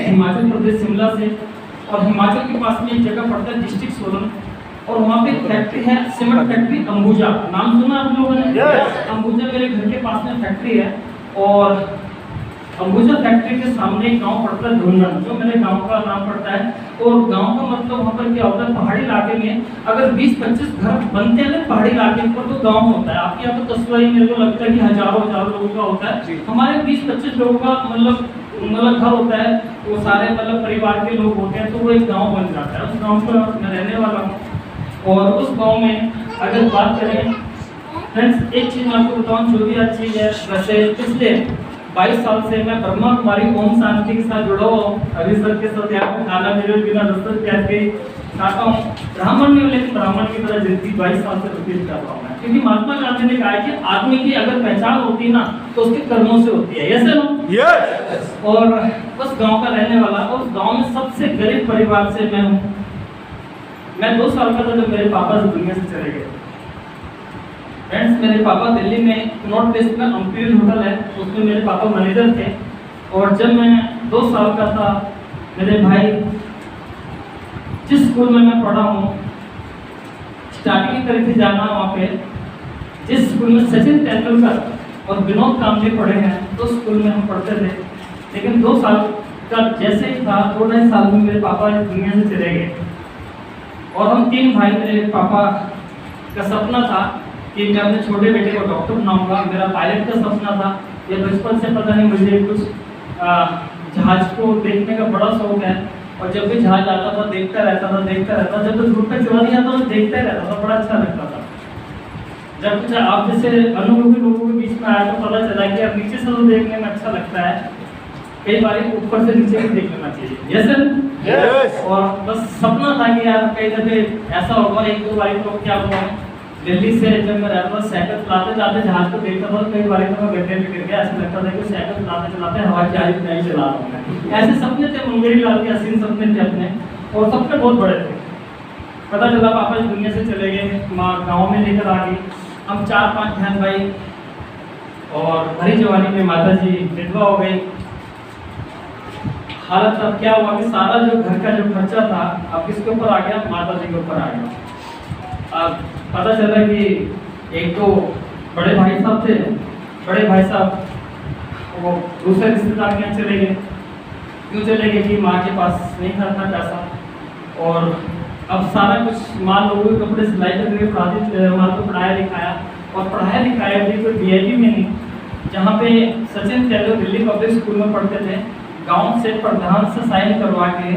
हिमाचल प्रदेश शिमला से, और हिमाचल के पास में एक जगह पड़ता है डिस्ट्रिक्ट सोलन, और वहाँ पे फैक्ट्री है सीमेंट फैक्ट्री अंबुजा। नाम सुना आप लोगों ने? अंबुजा मेरे घर के पास में फैक्ट्री है, और अंबुजा फैक्ट्री के सामने एक गांव पड़ता है धुंधन, जो मेरे गांव का नाम पड़ता है। और गांव का मतलब वहाँ पर क्या होता है, पहाड़ी इलाके में अगर 20-25 घर बनते हैं ना पहाड़ी इलाके पर, तो गाँव होता है। आपके यहाँ तो कस्बा ही मेरे को लगता है कि हजारों लोगों का होता है। हमारे 20-25 लोगों का मतलब घर होता है, वो सारे मतलब परिवार के लोग होते हैं, तो वो एक गांव बन जाता है। उस गांव पर मैं रहने वाला हूँ, और उस गांव में अगर बात करें फ्रेंड्स, एक चीज़ मैं आपको बताऊँ जो भी अच्छी है। वैसे पिछले 22 साल से मैं ब्रह्मा कुमारी ओम शांति के साथ जुड़ा हुआ हूँ। हरी सर के साथ यहाँ खाना मेरे बिना दस्तक प्यार के खाता हूँ। ब्राह्मण नहीं हूँ, लेकिन ब्राह्मण की तरह जिंदगी 22 साल से व्यतीत कर रहा हूँ मैं, क्योंकि महात्मा गांधी ने कहा है कि आदमी की अगर पहचान होती है ना, तो उसके कर्मों से होती है। Yes no? और उस गांव का रहने वाला, उस गांव में सबसे गरीब परिवार से मैं हूँ। मैं 2 साल का था जब मेरे पापा इस दुनिया से चले गए। फ्रेंड्स, मेरे पापा दिल्ली में नॉर्थ वेस्ट में इंपीरियल होटल है, उसमें मेरे पापा मैनेजर थे। और जब मैं 2 साल का था, मेरे भाई जिस स्कूल में मैं पढ़ा हूँ, स्टार्टिंग करके जाना वहाँ पे, जिस स्कूल में सचिन तेंदुलकर और विनोद कांबले पढ़े हैं, तो स्कूल में हम पढ़ते थे। लेकिन 2 साल का जैसे ही था, 2-2.5 साल में मेरे पापा इस दुनिया से चले गए। और हम 3 भाई, मेरे पापा का सपना था कि मैं अपने छोटे बेटे को डॉक्टर बनाऊंगा। मेरा पायलट का सपना था। ये बचपन से पता नहीं मुझे कुछ जहाज को देखने का बड़ा शौक है, और जब भी जहाज आता था देखता रहता था। जब तो धूप पे चला नहीं आता तो देखता ही रहता था, बड़ा अच्छा लगता था। जब कुछ आप जैसे अनुभवी लोगों के बीच में आया तो पता चला कि अब नीचे से तो देखने में अच्छा लगता है, कई बार ऊपर से नीचे भी देख लेना चाहिए। यस। और बस सपना था कि यार कई दफे ऐसा होगा। 1-2 बार तो क्या हुआ, दिल्ली से जब मैं रहता था, साइकिल चलाते जहाज को देखता था, कई बार तो मैं गड्ढे में गिर गया। ऐसा लगता था कि साइकिल चलाते हवा की आरी नहीं चला रहा हूँ। ऐसे सपने थे मुंगेरी लाल के, हसीन सपने थे अपने, और सपने बहुत बड़े थे। पता चला पापा इस दुनिया से चले गए, माँ गाँव में लेकर आ गई। हम 4-5 बहन भाई, और भरी जवानी में माता जी विधवा हो गई। हालत अब क्या हुआ कि सारा जो घर का जो खर्चा था अब किसके ऊपर आ गया, माता जी के ऊपर आ गया। अब पता चला कि एक तो बड़े भाई साहब थे, बड़े भाई साहब वो दूसरे रिश्तेदार के यहाँ चले गए। क्यों चले गए कि माँ के पास नहीं था पैसा, और अब सारा कुछ माँ लोगों के कपड़े सिलाई करके माँ को पढ़ाया लिखाया, और पढ़ाया लिखाया भी कोई DIP में नहीं, जहाँ पे सचिन तेंदुलकर दिल्ली पब्लिक स्कूल में पढ़ते थे। गांव से प्रधान से साइन करवा के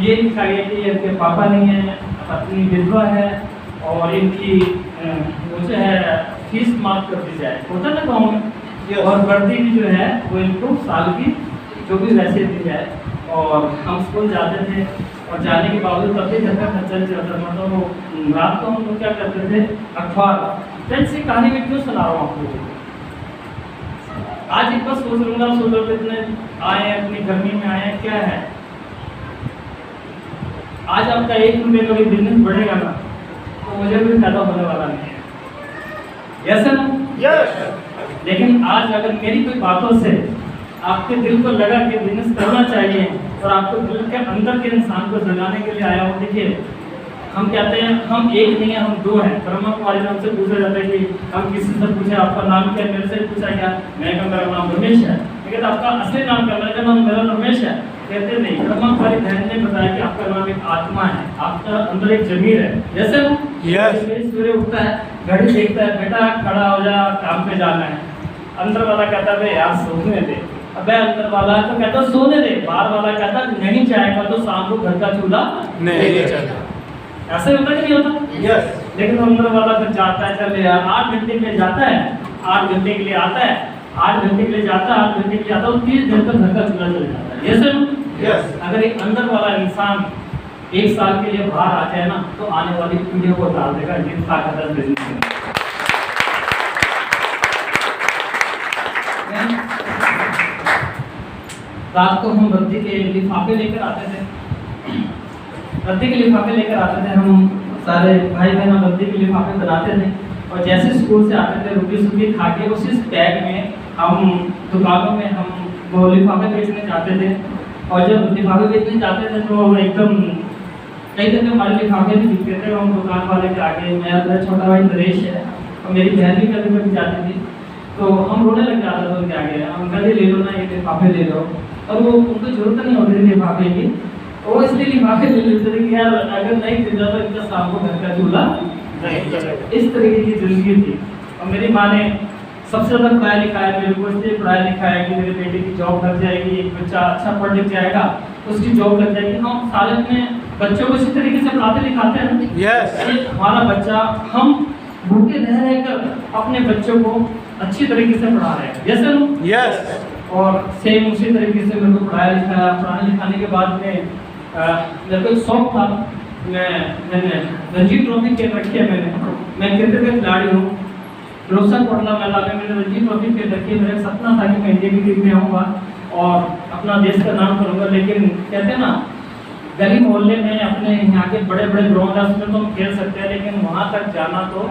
ये लिखा गया कि इनके पापा नहीं है, पत्नी विधवा है, और इनकी वो जो है फीस माफ कर दी जाए। होता ना गाँव में। और वर्दी भी जो है वो इनको साल की जो भी वैसे दी जाए। और हम स्कूल जाते थे, और जाने के बावजूद तब भी घर का खर्चा नहीं चलता था। तो वो रात को हम लोग क्या करते थे, अखबार। फ्रेंड्स, ये कहानी में क्यों सुना रहा हूँ आप लोगों को? आज एक बार सोच लूंगा, सोच लो इतने आए हैं, अपनी गर्मी में आए हैं, क्या है आज आपका 1 रुपये का भी बिजनेस बढ़ेगा ना तो मुझे भी फायदा होने वाला नहीं है, यस ना? यस। लेकिन आज अगर मेरी कोई बातों से आपके दिल को लगा कि बिजनेस करना चाहिए और आपको दिल के अंदर के इंसान को जगाने के लिए आया हूँ, देखिए हम कहते हैं हम एक नहीं है, हम 2 हैं। ब्रह्मा कुमारी में हमसे पूछा जाता है कि हम किसी से पूछे आपका नाम क्या है, मेरे से पूछा क्या, मैं कहा मेरा नाम रमेश है। लेकिन आपका असली नाम क्या? मेरा नाम मेरा रमेश है। कहते नहीं, ब्रह्मा कुमारी बहन ने बताया कि आपका नाम एक आत्मा है, आपका अंदर एक जमीर है, जैसे वो सूर्य उठता है, घड़ी देखता है, बेटा खड़ा हो जा, काम पे जाना है। अंदर वाला कहता है यार सोने दे, अबे अंदर वाला तो कहता सोने दे, बाहर वाला कहता नहीं चाहेगा तो शाम को घर का चूल्हा नहीं चलता। ऐसे होता कि नहीं होता? यस। लेकिन अंदर वाला फिर जाता है, चल यार 8 घंटे के लिए जाता है, 8 घंटे के लिए आता है, 8 घंटे के लिए जाता है, 8 घंटे के लिए आता है, 30 दिन तक घर का चूल्हा चल जाता है, यस। अगर एक अंदर वाला इंसान 1 साल के लिए बाहर आ जाए ना तो आने वाली पीढ़ियों को डाल देगा जिन ताकत बिजनेस में। रात को हम रद्दी के लिफाफे लेकर आते थे, रद्दी के लिफाफे लेकर आते थे, हम सारे भाई बहन रद्दी के लिफाफे बनाते थे और जैसे स्कूल से आते थे रोटी सूटी खा के उसी बैग में हम दुकानों में हम वो लिफाफे बेचने जाते थे। और जब लिफाफे बेचने जाते थे तो एकदम कई दिन हमारे लिफाफे भी बिकते थे, हम दुकान वाले के आगे, मेरा छोटा भाई नरेश है और मेरी बहन भी कभी कभी जाती थी, तो हम रोने लग जाते थे उनके आगे, अंकल ये ले लो ना, ये लिफाफे ले लो। और वो उनको जरूरत नहीं होती थी लिफाफे की, वो इसलिए लिफाफे ले लेते थे कि यार अगर नहीं खरीदा तो इनका शाम को घर का चूल्हा नहीं चलेगा। इस तरीके की जिंदगी थी। और मेरी माँ ने सबसे ज़्यादा पढ़ाया लिखाया मेरे को, इसलिए पढ़ाया लिखाया कि मेरे बेटे की जॉब लग जाएगी, एक बच्चा अच्छा पढ़ लिख जाएगा उसकी जॉब लग जाएगी। हम सारे अपने बच्चों को इसी तरीके से पढ़ाते लिखाते हैं, यस। हमारा बच्चा, हम भूखे रह रहकर अपने बच्चों को अच्छी तरीके से पढ़ा रहे हैं, यस यस। और सेम उसी तरीके से मेरे को पढ़ाया लिखाया, पढ़ाने लिखाने के बाद में मेरे को एक शौक था, मैंने रणजी ट्रॉफी खेल रखी है, मैं क्रिकेट का खिलाड़ी हूँ, रोशन कोटला मेला में मैंने रणजी ट्रॉफी खेल रखी है। मेरा सपना था कि मैं इंडिया की टीम में आऊँगा और अपना देश का नाम करूँगा। लेकिन कहते हैं ना गली मोहल्ले में अपने यहाँ के बड़े बड़े ग्राउंड है उसमें तो हम खेल सकते हैं, लेकिन वहाँ तक जाना तो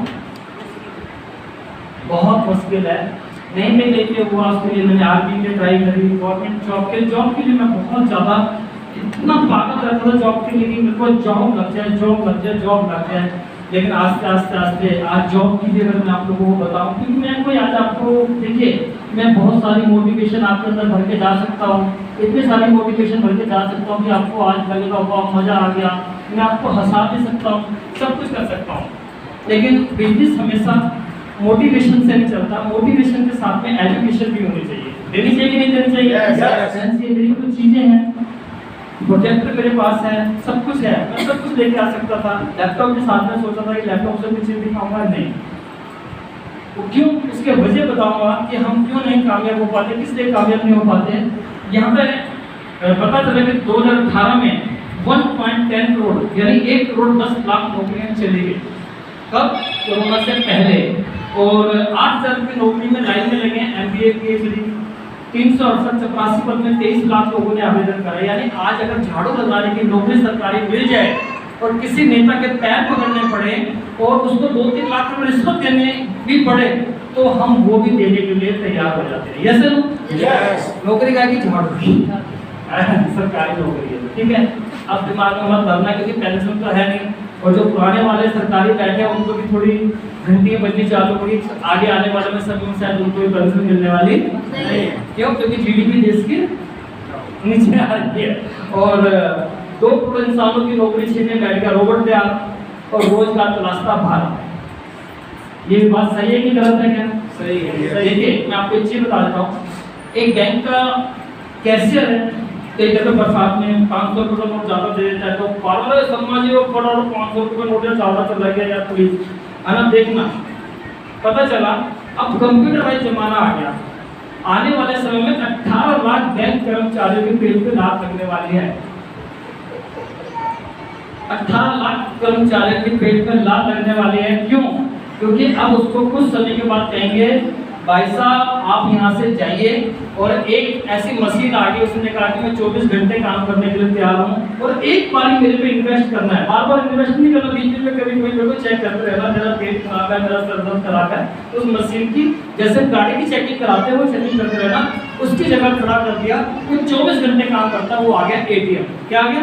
बहुत मुश्किल है। नहीं मैं लेके हुआ, उसके लिए मैंने आर्मी के ट्राई करी, गवर्नमेंट जॉब के लिए मैं बहुत ज़्यादा इतना पागल रहता था जॉब के लिए कि मेरे को जॉब लग जाए। लेकिन आस्ते आस्ते आज जॉब की भी अगर मैं आप लोगों को बताऊं, क्योंकि मैं कोई आज आपको देखिए मैं बहुत सारी मोटिवेशन आपके अंदर भर के जा सकता हूँ, इतनी सारी मोटिवेशन भर के जा सकता हूँ कि आपको आज लगेगा बहुत मज़ा आ गया, मैं आपको हंसा भी सकता हूँ, सब कुछ कर सकता हूँ। लेकिन बिजनेस हमेशा मोटिवेशन से नहीं चलता, मोटिवेशन के साथ में एजुकेशन भी होनी चाहिए, देनी चाहिए कि नहीं देनी चाहिए। मेरी कुछ चीज़ें हैं, प्रोजेक्टर मेरे पास है, सब कुछ है, मैं सब कुछ लेके आ सकता था। लैपटॉप के साथ में सोचा था कि लैपटॉप से कुछ दिखाऊंगा, नहीं। वो क्यों, उसके वजह बताऊंगा कि हम क्यों नहीं कामयाब हो पाते, किस लिए कामयाब नहीं हो पाते। यहाँ पे पता चला कि 2018 में 1.10 करोड़ यानी 1 करोड़ 10 लाख नौकरियां चली गई। कब? कोरोना से पहले। और 8,000 की नौकरी में लाइन में लगे MBA PhD 368 पद में 23 लाख लोगों ने आवेदन करा। यानी आज अगर झाड़ू लगाने की नौकरी सरकारी मिल जाए और किसी नेता के पैर पकड़ने पड़े और उसको 2-3 लाख रुपए रिश्वत देने भी पड़े तो हम वो भी देने के लिए तैयार हो जाते हैं, यस। नौकरी का की झाड़ू सरकारी नौकरी है, ठीक है। अब दिमाग में मत भरना क्योंकि पेंशन तो है नहीं, और जो पुराने वाले सरकारी बैठे हैं उनको भी थोड़ी घंटी बजनी चालू होगी, आगे आने वाले में सब में शायद उनको पेंशन मिलने वाली नहीं। क्यों? क्योंकि GDP देश की नीचे आ रही है और 2 करोड़ इंसानों की नौकरी छीनने बैठ गया रोबोट तैयार और रोजगार तलाशता भारत। ये बात सही है कि गलत है? क्या सही है। देखिए मैं आपको एक चीज बता देता हूँ, एक बैंक का कैशियर है, कई जगह बरसात में 500 रुपये नोट ज़्यादा दे देता है तो पार्लर सम्माजी वो फटा 500 रुपये नोट ज़्यादा चल गया यार प्लीज, है ना। देखना पता चला अब कंप्यूटराइज जमाना आ गया, आने वाले समय में 18 लाख बैंक कर्मचारियों के पेज पे लात लगने वाली है। 18 लाख कर्मचारियों के पेज पे लात लगने वाली है। क्यों? क्योंकि अब उसको कुछ समय के बाद कहेंगे भाई साहब आप यहाँ से जाइए, और एक ऐसी मशीन आ गई, उसने कहा कि मैं 24 घंटे काम करने के लिए तैयार हूँ, और एक बार ही मेरे पे इन्वेस्ट करना है, बार बार इन्वेस्ट नहीं करना, बीच में कभी कोई मेरे को चेक करते रहना, मेरा पेट खराब है, मेरा सर दर्द खराब है, तो उस मशीन की जैसे गाड़ी की चेकिंग कराते हैं वो चेकिंग करते रहना, उसकी जगह खड़ा कर दिया, वो 24 घंटे काम करता, वो आ गया एटीएम। क्या आ गया?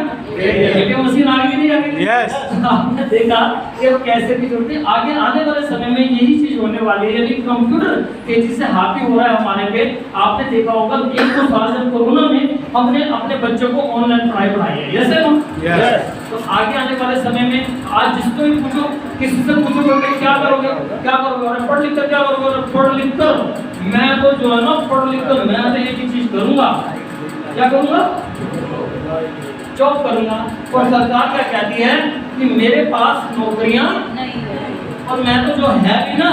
एटीएम मशीन आ गई, नहीं आ गई? यस। आपने देखा कि वो कैसे भी जुड़ती है। आगे आने वाले समय में यही चीज होने वाली है, यानी कंप्यूटर तेजी से हावी हो रहा है हमारे पे। आपने देखा होगा 1-2 साल जब कोरोना में हमने अपने बच्चों को ऑनलाइन पढ़ाई पढ़ाई है, यस है ना? यस। तो आगे आने वाले समय में आज जिसको भी पूछो, किसी से पूछोगे क्या करोगे, क्या करोगे, अरे पढ़ लिख कर क्या करोगे, अरे पढ़ लिख कर मैं तो जो है ना पढ़ लिख कर मैं तो एक ही चीज करूंगा, क्या करूंगा? जॉब करूंगा। और सरकार क्या कहती है कि मेरे पास नौकरियां नहीं है, और मैं तो जो है भी ना,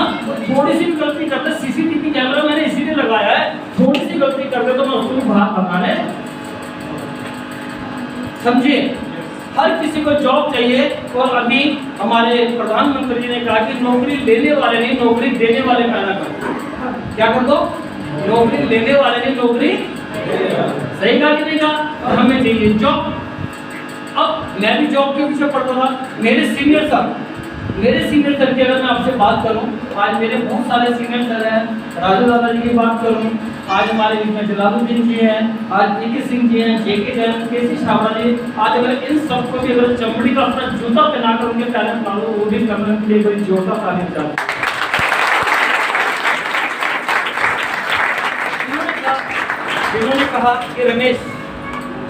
थोड़ी सी भी गलती करते, सीसीटीवी कैमरा मैंने इसीलिए लगाया है, थोड़ी सी गलती करते तो मैं उसको बाहर भगाने, समझिए। हर किसी को जॉब चाहिए, और अभी हमारे प्रधानमंत्री जी ने कहा कि नौकरी लेने वाले नहीं, नौकरी देने वाले पैदा कर। क्या कर दो? नौकरी लेने वाले नहीं, नौकरी सही कहा कि नहीं कहा? और हमें चाहिए जॉब। अब मैं भी जॉब के पीछे पढ़ता था। मेरे सीनियर सर की अगर मैं आपसे बात करूं, आज मेरे बहुत सारे सीनियर सर हैं, राजू दादा जी की बात करूं, आज हमारे बीच में जलालुद्दीन जी हैं, आज पीके सिंह जी हैं, जेके जैन, केसी छाबड़ा जी, आज अगर इन सबको भी अगर चमड़ी का अपना जूता पहनाकर उनके टैलेंट मानो, वो भी करने के लिए बड़ी जोरदार तारीफ चाहते हैं। जिन्होंने कहा कि रमेश,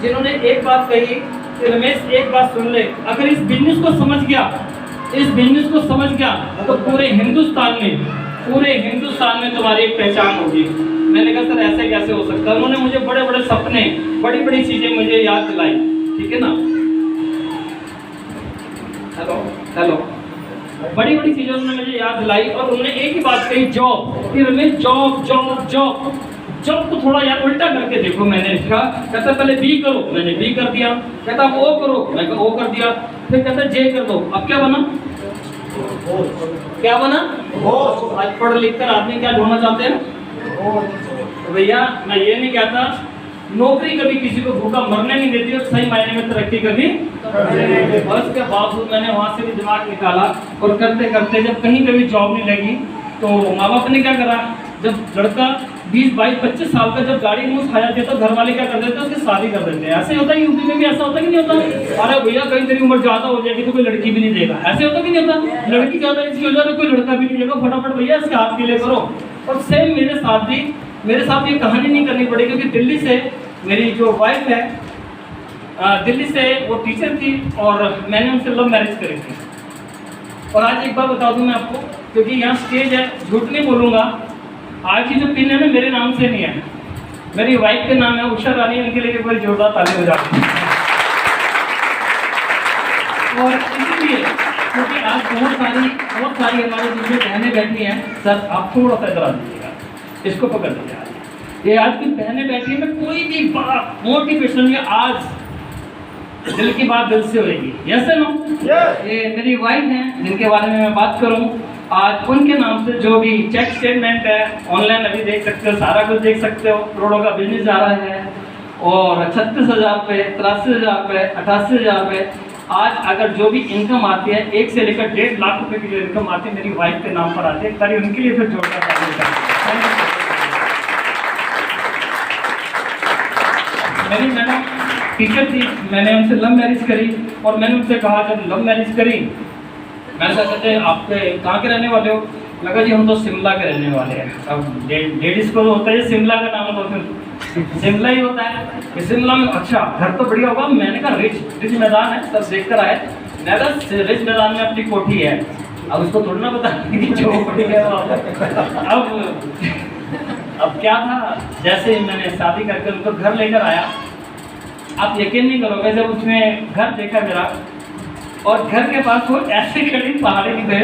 जिन्होंने एक बात कही कि रमेश एक बात सुन ले, अगर इस बिजनेस को समझ गया तो पूरे हिंदुस्तान में तुम्हारी एक पहचान होगी। मैंने कहा सर ऐसे कैसे हो सकता है? उन्होंने मुझे बड़े बड़े सपने, बड़ी बड़ी चीजें मुझे याद दिलाई, ठीक है ना? हेलो, बड़ी बड़ी चीजें उन्होंने मुझे याद दिलाई, और उन्होंने एक ही बात कही, जॉब। कि रमेश जॉब जॉब जॉब जब तो थोड़ा यार उल्टा करके देखो। मैंने कहा, कहता पहले बी करो, मैंने बी कर दिया, कहता अब ओ करो, मैंने ओ कर दिया, फिर कहता जे कर दो, अब क्या बना? आज पढ़ लिख कर आदमी क्या ढूंढना चाहते हैं? तो भैया मैं ये नहीं कहता, नौकरी कभी किसी को भूखा मरने नहीं देती, और सही मायने में तरक्की कभी। और उसके बावजूद मैंने वहाँ से भी दिमाग निकाला, और करते करते जब कहीं कभी जॉब नहीं लगी, तो माँ बाप ने क्या करा, जब लड़का 20, 22, 25 साल का जब गाड़ी मुँह खा जाती है, तो घर वाले क्या कर देते हैं, उसकी शादी कर देते हैं। ऐसे होता है, यूपी में भी ऐसा होता कि नहीं होता? अरे भैया कहीं तेरी उम्र ज़्यादा हो जाएगी तो कोई लड़की भी नहीं देगा, ऐसे होता कि नहीं होता? लड़की ज़्यादा इसकी हो जाए तो कोई लड़का भी नहीं देगा, फटाफट भैया इसके हाथ के लिए करो। और सेम मेरे साथ ये कहानी नहीं करनी पड़ी, क्योंकि दिल्ली से मेरी जो वाइफ है, दिल्ली से वो टीचर थी, और मैंने उनसे लव मैरिज करी थी। और आज एक बार बता दूं मैं आपको, क्योंकि यहाँ स्टेज है, झूठ नहीं बोलूँगा, आज की जो पिन है ना मेरे नाम से नहीं है, मेरी वाइफ के नाम है, उषा रानी। उनके लिए कोई जोरदार ताली हो जाती है। और इसलिए क्योंकि आज बहुत सारी हमारे बीच में बहनें बैठी हैं। सर आप थोड़ा सा इधर आ दीजिएगा, इसको पकड़ लीजिए। ये आज की बहनें बैठी हैं, मैं कोई भी बात मोटिवेशन में आज दिल की बात दिल से होगी, यस नो? ये मेरी वाइफ हैं, जिनके बारे में मैं बात करूं, आज उनके नाम से जो भी चेक स्टेटमेंट है ऑनलाइन अभी देख सकते हो, सारा कुछ देख सकते हो, करोड़ों का बिजनेस जा रहा है, और 36,000 रुपये, 83,000 रुपये, 88,000 रुपये। आज अगर जो भी इनकम आती है, 1 से लेकर 1.5 लाख रुपए की जो इनकम आती है, मेरी वाइफ के नाम पर आती है। ताकि उनके लिए फिर जोड़ना चाहिए। मेरी मैडम टीचर थी, मैंने उनसे लव मैरिज करी, और मैंने उनसे कहा, जब लव मैरिज करी, मैंने कहा कहते आपके कहाँ के रहने वाले हो? लगा जी हम तो शिमला के रहने वाले हैं। अब लेडीज़ को तो होता है शिमला का नाम तो शिमला ही होता है कि शिमला में, अच्छा घर तो बढ़िया होगा। मैंने कहा रिच मैदान है, सब देख कर आए। मैं कहा रिच मैदान में अपनी कोठी है, अब उसको थोड़ा ना बता कि जो कोठी है। अब क्या था, जैसे ही मैंने शादी करके उनको घर लेकर आया, आप यकीन नहीं करोगे, जब उसने घर देखा मेरा, और घर के पास वो ऐसे खड़ी पहाड़ी पे,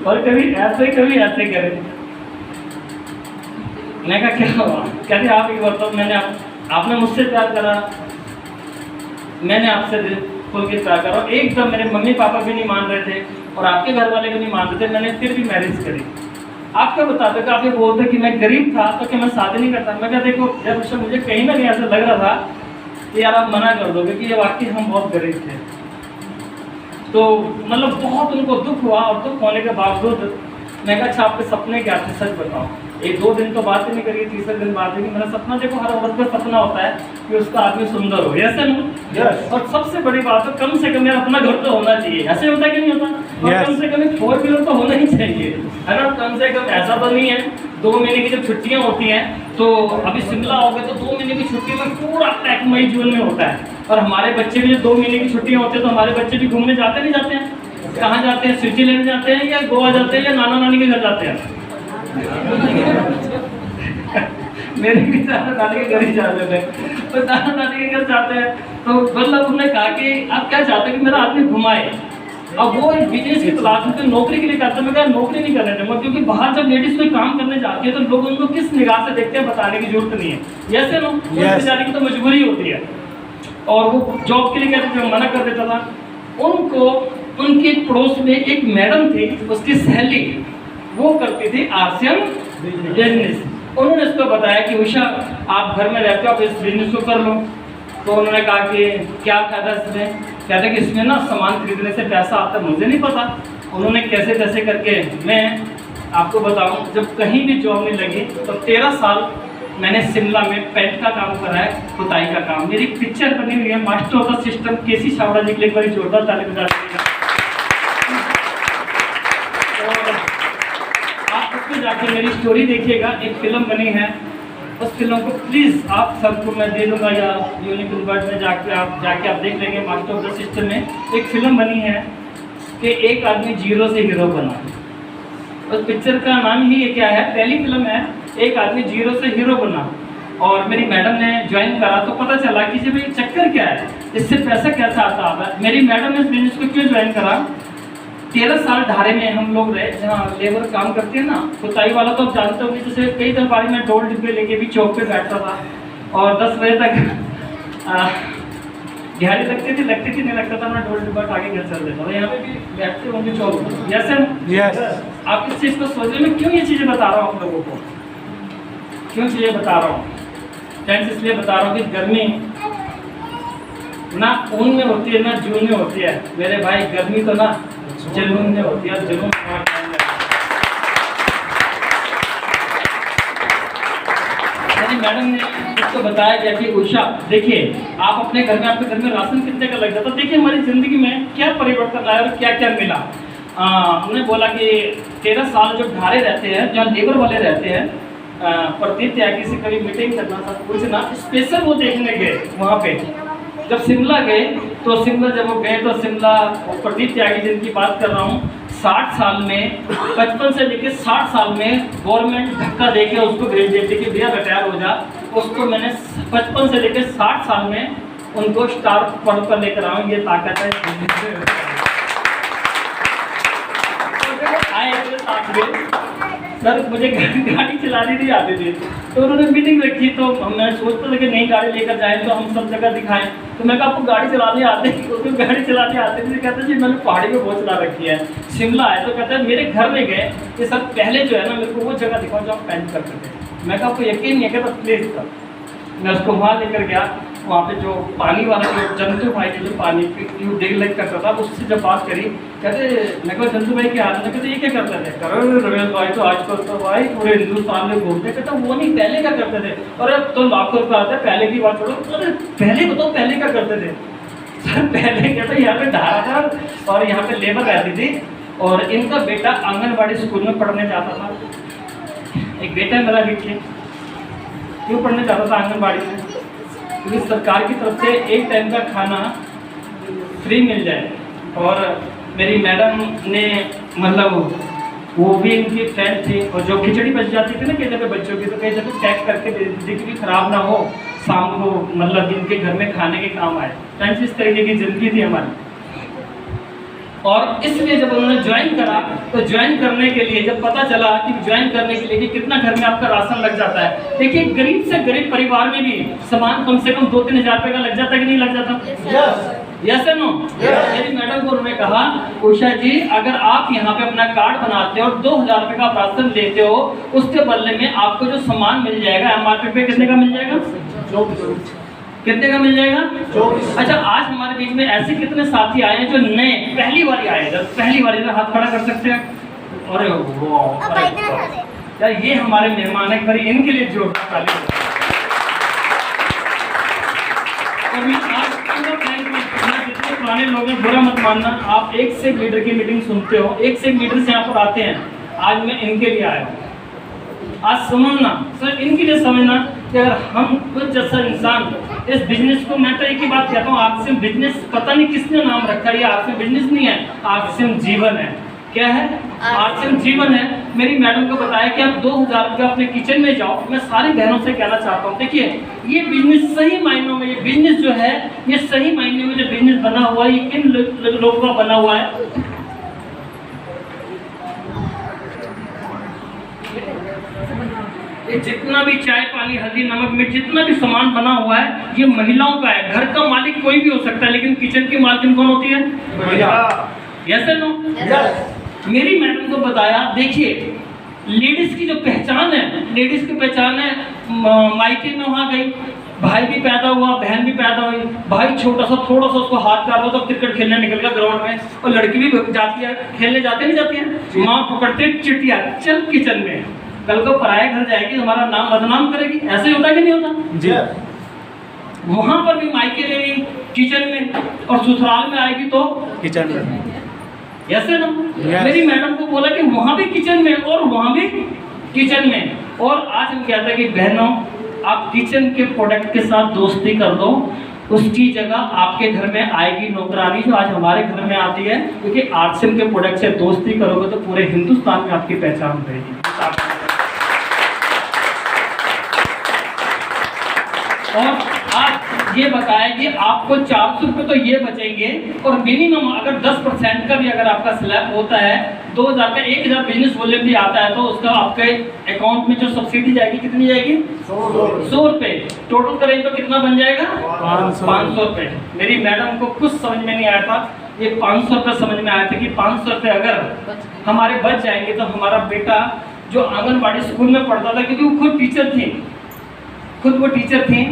और कभी ऐसे करे। मैंने कहा क्या हुआ? कहते आप एक बार, तो आपने मुझसे प्यार करा, मैंने आपसे खुल के प्यार करा। एकदम मेरे मम्मी पापा भी नहीं मान रहे थे, और आपके घर वाले भी नहीं मान रहे थे, मैंने फिर भी मैरिज करी। आप क्या बताते कि आप ये बोलते कि मैं गरीब था तो क्या मैं शादी नहीं करता? मैं क्या देखो जब मुझे कहीं ना कहीं ऐसा लग रहा था कि यार आप मना कर दोगे कि ये वाकई हम बहुत गरीब थे। तो मतलब बहुत उनको दुख हुआ, और दुख होने के बावजूद मैं कहा अच्छा आपके सपने क्या थे, सच बताओ। 1-2 दिन तो बात ही नहीं करी, तीसरे दिन बात हुई। मेरा सपना देखो, हर औरत का सपना होता है कि उसका आदमी सुंदर हो, ऐसे नहीं। और सबसे बड़ी बात है कम से कम यार अपना घर तो होना चाहिए, ऐसे होता है कि नहीं होता? और कम से कम 4 व्हीलर तो होना ही चाहिए। अगर कम से कम ऐसा तो नहीं है 2 महीने की जब छुट्टियां होती हैं तो अभी शिमला हो गए तो 2 महीने की छुट्टी में पूरा पैक मई जून में होता है। और हमारे बच्चे भी 2 महीने की छुट्टियां होती है तो हमारे बच्चे भी घूमने जाते नहीं जाते हैं? कहाँ जाते हैं? स्विट्जरलैंड जाते हैं या गोवा जाते हैं या नाना नानी के घर जाते हैं? मेरे भी नाना नानी के घर ही जाते थे, तो नाना नानी के घर जाते हैं तो मतलब उन्होंने कहा कि आप क्या चाहते हैं कि मेरा आदमी घुमाए। अब वो एक बिजनेस की तलाश में नौकरी के लिए करता है। मैं कहा नौकरी नहीं करने दूंगा, क्योंकि बाहर जब लेडीज कोई काम करने जाती है तो लोग उनको किस निगाह से देखते हैं बताने की जरूरत नहीं है। जैसे ना बेचारी की तो मजबूरी होती है, और वो जॉब के लिए कहते थे, मना कर देता था उनको। उनके पड़ोस में एक मैडम थी, उसकी सहेली वो करती थी आरसीएम बिजनेस। उन्होंने उसको बताया कि उषा आप घर में रहते हो, आप इस बिजनेस को कर लो। तो उन्होंने कहा कि क्या फायदा इसमें? कहते कि इसमें ना सामान खरीदने से पैसा आता है, मुझे नहीं पता। उन्होंने कैसे कैसे करके, मैं आपको बताऊं, जब कहीं भी जॉब में लगी तो 13 साल मैंने शिमला में पेंट का काम करा है, पुताई का काम। मेरी पिक्चर बनी हुई है मास्टर ऑफ द सिस्टम केसी छावड़ा जी के लिए, एक बार जोरदार ताली बजा दीजिएगा। आप उसमें जाके मेरी स्टोरी देखिएगा, एक फिल्म बनी है। उस फिल्म को प्लीज़ आप सबको मैं दे दूंगा या यूनिक वर्ड में जाके आप देख लेंगे। मास्टर ऑफ द सिस्टम में एक फिल्म बनी है कि एक आदमी जीरो से हीरो बना। उस पिक्चर का नाम ही ये क्या है, पहली फिल्म है एक आदमी जीरो से हीरो बना। और मेरी मैडम ने ज्वाइन करा तो पता चला कि जब ये चक्कर क्या है, इससे पैसा कैसा आता है। मेरी मैडम ने इस बिजनेस को क्यों ज्वाइन करा, 13 साल ढारे में हम लोग रहे, जहाँ लेबर काम करते हैं ना, खुदाई वाला तो आप जानते होंगे। जैसे कई दफा मैं डोल डिब्बे लेके भी चौक पे बैठता था और 10 बजे तक दिहाड़ी लगती थी नहीं लगता था, मैं डोल डिब्बा आगे घर चल देता था। यहाँ पे भी बैठते होंगे चौक। यस आप इस चीज़ को सोच रहे, मैं क्यों ये चीज़ें बता रहा हूँ आप लोगों को, क्यों चीज़ें बता रहा हूँ? फ्रेंड्स इसलिए बता रहा हूँ कि गर्मी ना ऊन में होती है ना जून में होती है मेरे भाई, गर्मी तो ना जुनून में होती है। जुनून मैडम ने उसको बताया गया कि उषा देखिए आप अपने घर में, आपके घर में राशन कितने का लग जाता, देखिए हमारी ज़िंदगी में क्या परिवर्तन आया और क्या क्या मिला। उन्होंने बोला कि 13 साल जो ढारे रहते हैं, जहाँ लेबर वाले रहते हैं, प्रदीप त्यागी से कभी मीटिंग करना था कुछ ना, स्पेशल वो देखने गए वहाँ पे। जब शिमला गए तो शिमला जब वो गए तो शिमला प्रदीप त्यागी जिनकी बात कर रहा हूँ, 60 साल में 55 से लेकर 60 साल में गवर्नमेंट धक्का देके उसको भेज देती कि भैया रिटायर हो जा। उसको मैंने 55 से लेकर 60 साल में उनको स्टार पढ़ कर लेकर आऊँ, ये ताकत है। आए साथ में सर मुझे गाड़ी चलानी नहीं आती थी, तो उन्होंने मीटिंग रखी तो मैं सोचता था कि नई गाड़ी लेकर जाएं तो हम सब जगह दिखाएं। तो मैं कहा आपको गाड़ी चलाने आते हैं? उसको गाड़ी चलाने आते थे। कहते जी मैंने पहाड़ी में बहुत चला रखी है, शिमला है। तो कहते हैं मेरे घर में गए कि सर पहले जो है ना मेरे को वो जगह दिखाओ जहाँ पेंट करते थे। मैं कहा आपको यकीन नहीं है कहता प्लीज़ सर। मैं उसको वहाँ लेकर गया, वहाँ पे जो पानी वाला जो जंतु भाई जो पानी देख लेक करता था उससे जब बात करी, कहते मैं कहा जंतु भाई क्या हाल है? कहते ये क्या करते थे? करो रमेश भाई तो आजकल तो भाई पूरे हिंदुस्तान में घूमते। कहता वो नहीं पहले क्या करते थे? और अब तो लाखों रुपये आते हैं, पहले की बात छोड़ो। अरे पहले बताओ पहले क्या करते थे? सर पहले कहते यहाँ पे ढारा था और यहाँ पे लेबर रहती थी और इनका बेटा आंगनबाड़ी स्कूल में पढ़ने जाता था। एक बेटा है मेरा विक्की, क्यों पढ़ने जाता था आंगनबाड़ी में? क्योंकि सरकार की तरफ से एक टाइम का खाना फ्री मिल जाए। और मेरी मैडम ने मतलब वो भी इनकी फ्रेंड थी, और जो खिचड़ी बच जाती थी ना कई जगह बच्चों की, तो कई जगह पैक करके दे देती थी कि खराब ना हो, शाम को मतलब इनके घर में खाने के काम आए। फ्रेंड्स इस तरीके की ज़िंदगी थी हमारी। और इसलिए जब उन्होंने ज्वाइन करा तो ज्वाइन करने के लिए जब पता चला कि ज्वाइन करने के लिए कि कितना घर में आपका राशन लग जाता है, देखिए गरीब से गरीब परिवार में भी सामान कम से कम 2-3 हज़ार रुपये का लग जाता है कि नहीं लग जाता? Yes no? मेरी मैडम को उन्होंने कहा उषा जी अगर आप यहाँ पे अपना कार्ड बनाते हो और 2000 रुपये का राशन लेते हो उसके बदले में आपको जो सामान मिल जाएगा MRP पे कितने का मिल जाएगा? कितने का मिल जाएगा? 24। अच्छा आज हमारे बीच में ऐसे कितने साथी आए हैं जो नए पहली बार आए हैं? पहली बार हाथ खड़ा कर सकते हैं? अरे यार ये हमारे मेहमान है, पर इनके लिए जोरदार ताली। और मैं आज पूरा जितने पुराने लोग हैं बुरा मत मानना, आप एक से एक लीडर की मीटिंग सुनते हो, एक से एक लीडर से यहाँ पर आते हैं। आज मैं इनके लिए आया हूँ। आज समझना सर, इनके लिए समझना कि अगर हम कुछ जैसा इंसान इस बिजनेस को, मैं तो एक ही बात कहता हूँ, आरसीएम बिजनेस पता नहीं किसने नाम रखा है, ये आरसीएम बिजनेस नहीं है, आरसीएम जीवन है। क्या है? आरसीएम जीवन है। मेरी मैडम को बताया कि आप 2000 रुपये अपने किचन में जाओ। मैं सारी बहनों से कहना चाहता हूँ, देखिए ये बिजनेस सही मायनों में, ये बिजनेस जो है ये सही मायने में जो बिजनेस बना हुआ है ये किन लोगों का बना हुआ है? ये जितना भी चाय पानी हल्दी नमक मिर्च जितना भी सामान बना हुआ है ये महिलाओं का है। घर का मालिक कोई भी हो सकता है लेकिन किचन की मालकिन कौन होती है? महिला। Yes no? मेरी मैडम को बताया देखिए लेडीज की जो पहचान है, लेडीज की पहचान है, मायके में वहाँ गई, भाई भी पैदा हुआ, बहन भी पैदा हुई, भाई छोटा सा थोड़ा सा उसको हाथ काट तो क्रिकेट खेलने निकल गया ग्राउंड में, और लड़की भी जाती है खेलने, जाते नहीं जाती है, माँ पकड़ते चिटिया चल किचन में, कल को पराये घर जाएगी हमारा नाम बदनाम करेगी। ऐसे होता कि नहीं होता जी? वहां पर भी मायके रहेगी किचन में और ससुराल में आएगी तो किचन में। ऐसे ना मेरी मैडम को बोला कि वहां भी किचन में और वहां भी किचन में। और आज हम कहते हैं कि बहनों आप किचन के प्रोडक्ट के साथ दोस्ती कर दो, उसकी जगह आपके घर में आएगी नौकरानी जो आज हमारे घर में आती है, क्योंकि आरसीएम के प्रोडक्ट से दोस्ती करोगे तो पूरे हिंदुस्तान में आपकी पहचान रहेगी। और आप ये बताया कि आपको 400 रुपये तो ये बचेंगे, और मिनिमम अगर 10% का भी अगर आपका स्लैब होता है 2000 का 1000 बिजनेस वॉल्यूम भी आता है तो उसका आपके अकाउंट में जो सब्सिडी जाएगी कितनी जाएगी? 100 रुपये। टोटल करें तो कितना बन जाएगा? 500 रुपये। मेरी मैडम को कुछ समझ में नहीं आया था, ये 500 रुपये समझ में आया था कि 500 रुपये अगर हमारे बच जाएंगे तो हमारा बेटा जो आंगनबाड़ी स्कूल में पढ़ता था, क्योंकि वो खुद टीचर थी, खुद वो टीचर थी,